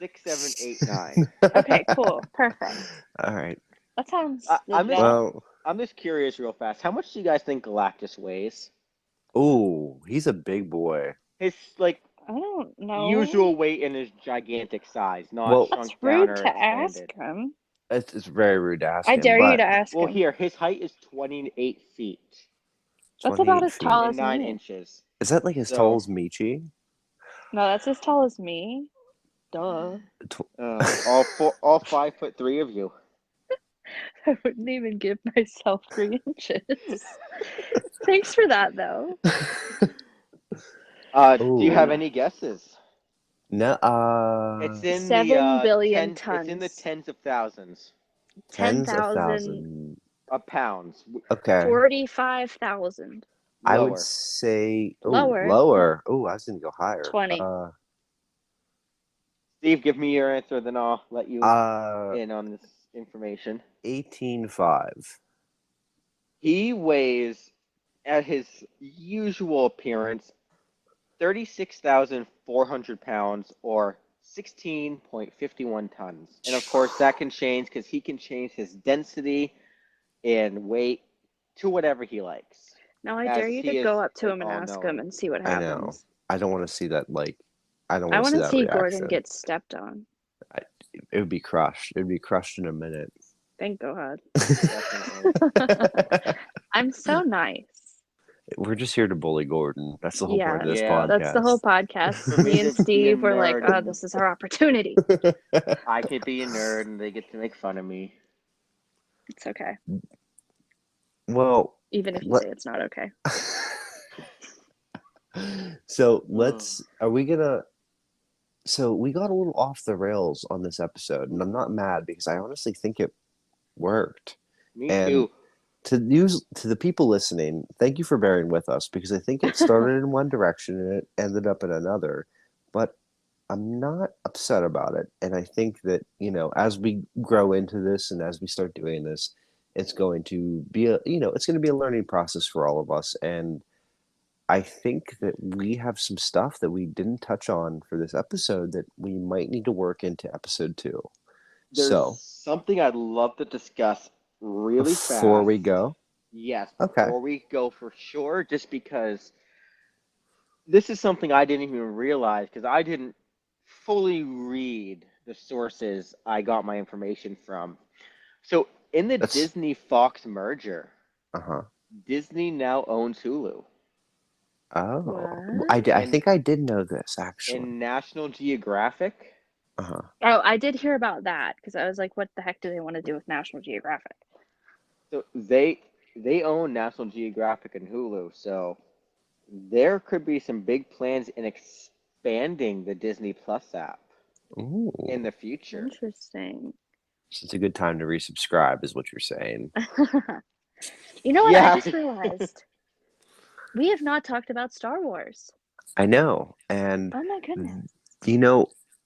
6, 7, 8, 9. Okay, cool. Perfect. All right. That sounds I'm legit. Well. I'm just curious, real fast. How much do you guys think Galactus weighs? Oh, he's a big boy. His I don't know. usual weight in his gigantic size, not Well, That's shrunk down rude or to ask expanded. him. it's very rude to ask I him. dare you But to ask Well, him. here, his height is 28 feet That's about 28 as feet. tall and as 9 me. inches. Is that like as So- tall as Michi? No, that's as tall as me. Duh. All 5'3" of you. I wouldn't even give myself 3 inches. Thanks for that, though. Do you have Ooh. any guesses? No. It's in 7 billion It's in the tons. tens of thousands Tens of 10,000. thousands. of pounds. Okay. 45,000. I Lower. would say Lower. lower. Oh, I was gonna go higher. 20. Steve, give me your answer, then I'll let you in on this information. 18.5. He weighs, at his usual appearance, 36,400 pounds or 16.51 tons. And of course, that can change because he can change his density and weight to whatever he likes. Now I As dare you to he is go up to him and ask him all-knowing. and see what I know. happens. I don't want to see that. I don't I want to want see to that see Gordon reaction. get stepped on. It would be crushed. It would be crushed in a minute. Thank God. Definitely. I'm so nice. We're just here to bully Gordon. That's the whole point of this Yeah. That's the whole podcast. podcast. For Me me and to be a Steve were like, nerd oh, and this is our opportunity. I could be a nerd and they get to make fun of me. It's okay. Well, Even if you let, say it's not okay. so are we gonna, so we got a little off the rails on this episode, and I'm not mad because I honestly think it worked. Me And too. to the people listening, thank you for bearing with us because I think it started in one direction and it ended up in another. But I'm not upset about it. And I think that, as we grow into this and as we start doing this, it's going to be it's going to be a learning process for all of us. And I think that we have some stuff that we didn't touch on for this episode that we might need to work into episode 2. There's So something I'd love to discuss really before fast. we go, Yes, okay. before we go for sure, just because this is something I didn't even realize because I didn't fully read the sources I got my information from. So in the That's Disney Fox merger, uh-huh. Disney now owns Hulu. Oh, What? I And think I did know this actually. in National Geographic, Uh-huh. Oh, I did hear about that because I was like, what the heck do they want to do with National Geographic? so they own National Geographic and Hulu, so there could be some big plans in expanding the Disney Plus app Ooh. in the future. Interesting. So it's a good time to resubscribe, is what you're saying. You know what Yeah. I just realized? We have not talked about Star Wars. I know. And, Oh my goodness.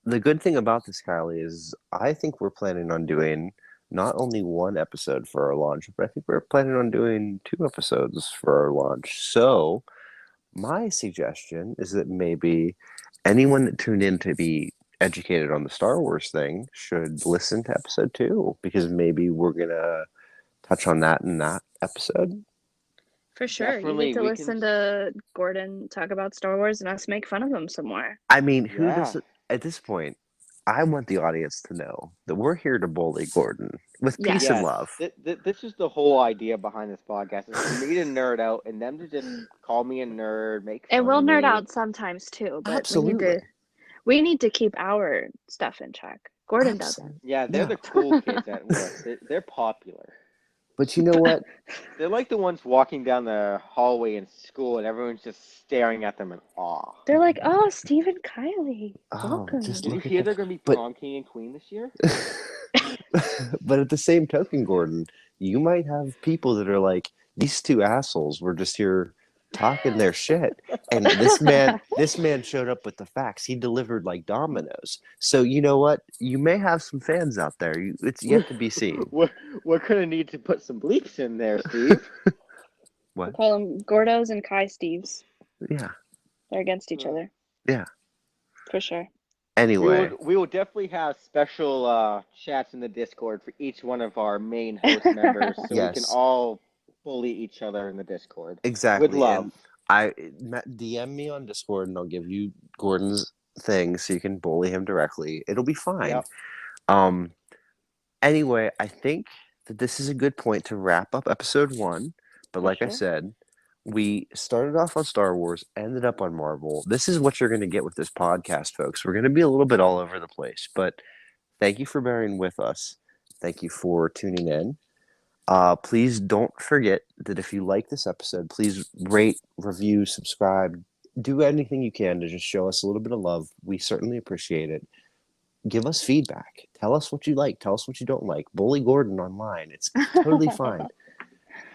the good thing about this, Kylie, is I think we're planning on doing not only one episode for our launch, but I think we're planning on doing 2 episodes for our launch. So my suggestion is that maybe anyone that tuned in to be educated on the Star Wars thing should listen to episode 2 because maybe we're going to touch on that in that episode. For sure. You Definitely, need to we listen can. to Gordon talk about Star Wars and us make fun of him some more. I mean, who Yeah. does it at this point? I want the audience to know that we're here to bully Gordon with peace Yes. and Yes, love. this is the whole idea behind this podcast: is for me to nerd out and them to just call me a nerd, make fun And we'll of nerd me. out sometimes too, but Absolutely. we need to keep our stuff in check. Gordon doesn't. Yeah, they're the cool kids at work. They're popular. But you know what? They're like the ones walking down the hallway in school, and everyone's just staring at them in awe. They're like, oh, Steve and Kylie, Oh, welcome. just Did you look at hear them. they're going to be But- prom king and queen this year? But at the same token, Gordon, you might have people that are like, these 2 assholes were just here talking their shit. And this man showed up with the facts. He delivered like dominoes. So you know what? You may have some fans out there. It's yet to be seen. We're going to need to put some bleeps in there, Steve. We'll What? call them Gordos and Kai Steves. Yeah. They're against each other. Yeah. For sure. Anyway. We will definitely have special chats in the Discord for each one of our main host members, so we can Yes. all bully each other in the Discord. Exactly. With love. And DM me on Discord and I'll give you Gordon's thing so you can bully him directly. It'll be fine. Yep. Anyway, I think that this is a good point to wrap up episode 1. But For like I sure. said, we started off on Star Wars, ended up on Marvel. This is what you're going to get with this podcast, folks. We're going to be a little bit all over the place, but thank you for bearing with us. Thank you for tuning in. Please don't forget that if you like this episode, please rate, review, subscribe, do anything you can to just show us a little bit of love. We certainly appreciate it. Give us feedback. Tell us what you like. Tell us what you don't like. Bully Gordon online. It's totally fine.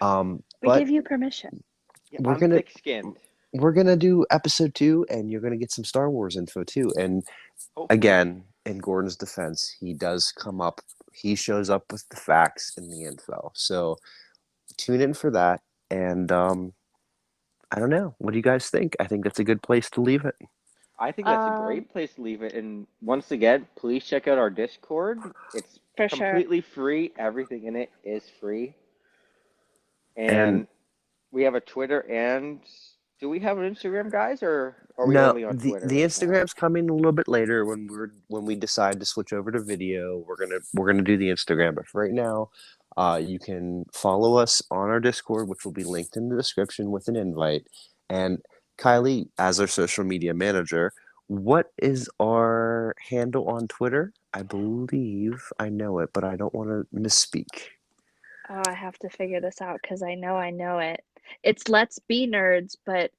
We But give you permission. Yeah, We're I'm gonna- thick-skinned. we're going to do episode 2, and you're going to get some Star Wars info too. And Hopefully. again, in Gordon's defense, he does come up. He shows up with the facts and the info. So tune in for that. And I don't know. What do you guys think? I think that's a good place to leave it. I think that's a Um, great place to leave it. And once again, please check out our Discord. It's for sure. completely free. Everything in it is free. And And we have a Twitter and do we have an Instagram, guys, or are we no, only on the Twitter the right now? Instagram's coming a little bit later when we decide to switch over to video. We're gonna do the Instagram, but for right now, you can follow us on our Discord, which will be linked in the description with an invite. And Kylie, as our social media manager, what is our handle on Twitter? I believe I know it, but I don't want to misspeak. Oh, I have to figure this out because I know it. It's Let's Be Nerds, but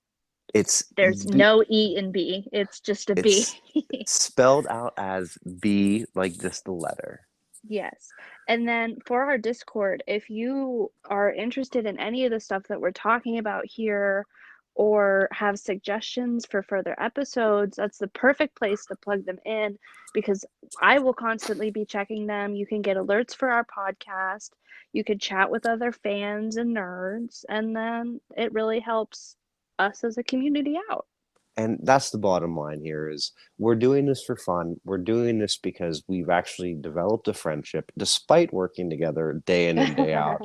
It's there's B, no E in B. It's just a B. it's spelled out as B, like just the letter. Yes. And then for our Discord, if you are interested in any of the stuff that we're talking about here or have suggestions for further episodes, that's the perfect place to plug them in because I will constantly be checking them. You can get alerts for our podcast. You can chat with other fans and nerds, and then it really helps us as a community out. And that's the bottom line here is we're doing this for fun. We're doing this because we've actually developed a friendship despite working together day in and day out.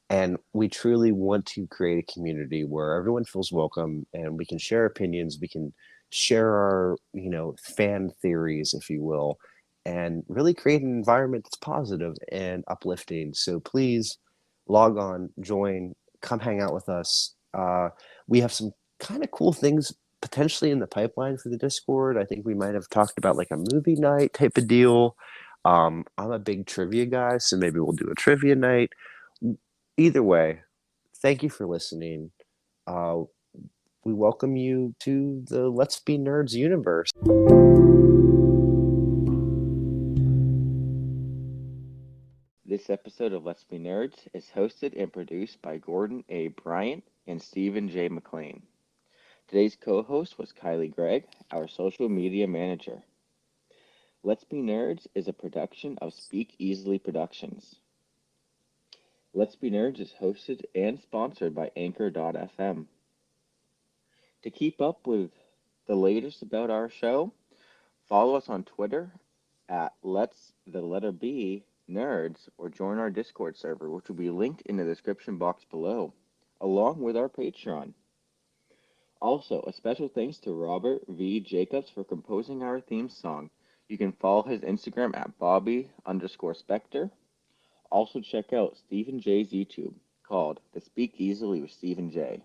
And we truly want to create a community where everyone feels welcome and we can share opinions, we can share our, fan theories, if you will, and really create an environment that's positive and uplifting. So please log on, join, come hang out with us. We have some kind of cool things potentially in the pipeline for the Discord. I think we might have talked about like a movie night type of deal. I'm a big trivia guy, so maybe we'll do a trivia night. Either way, thank you for listening. Uh, we welcome you to the Let's Be Nerds universe. This episode of Let's Be Nerds is hosted and produced by Gordon A. Bryant and Stephen J. McLean. Today's co-host was Kylie Gregg, our social media manager. Let's Be Nerds is a production of Speak Easily Productions. Let's Be Nerds is hosted and sponsored by Anchor.fm. To keep up with the latest about our show, follow us on Twitter at Let's the letter B Nerds or join our Discord server, which will be linked in the description box below, along with our Patreon. Also, a special thanks to Robert V. Jacobs for composing our theme song. You can follow his Instagram at Bobby_Specter. Also check out Stephen J's YouTube called The Speak Easily with Stephen J.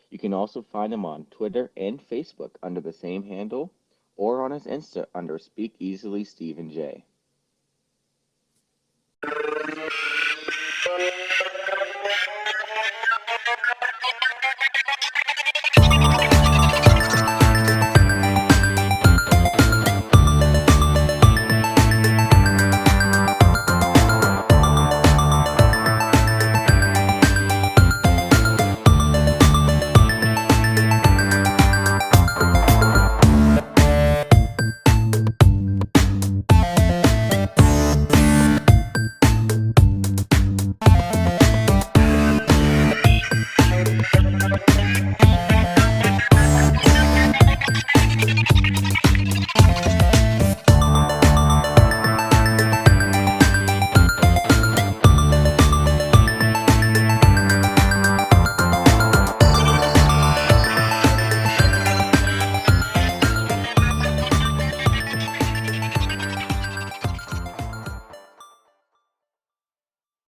You can also find him on Twitter and Facebook under the same handle or on his Insta under Speak Easily Stephen J.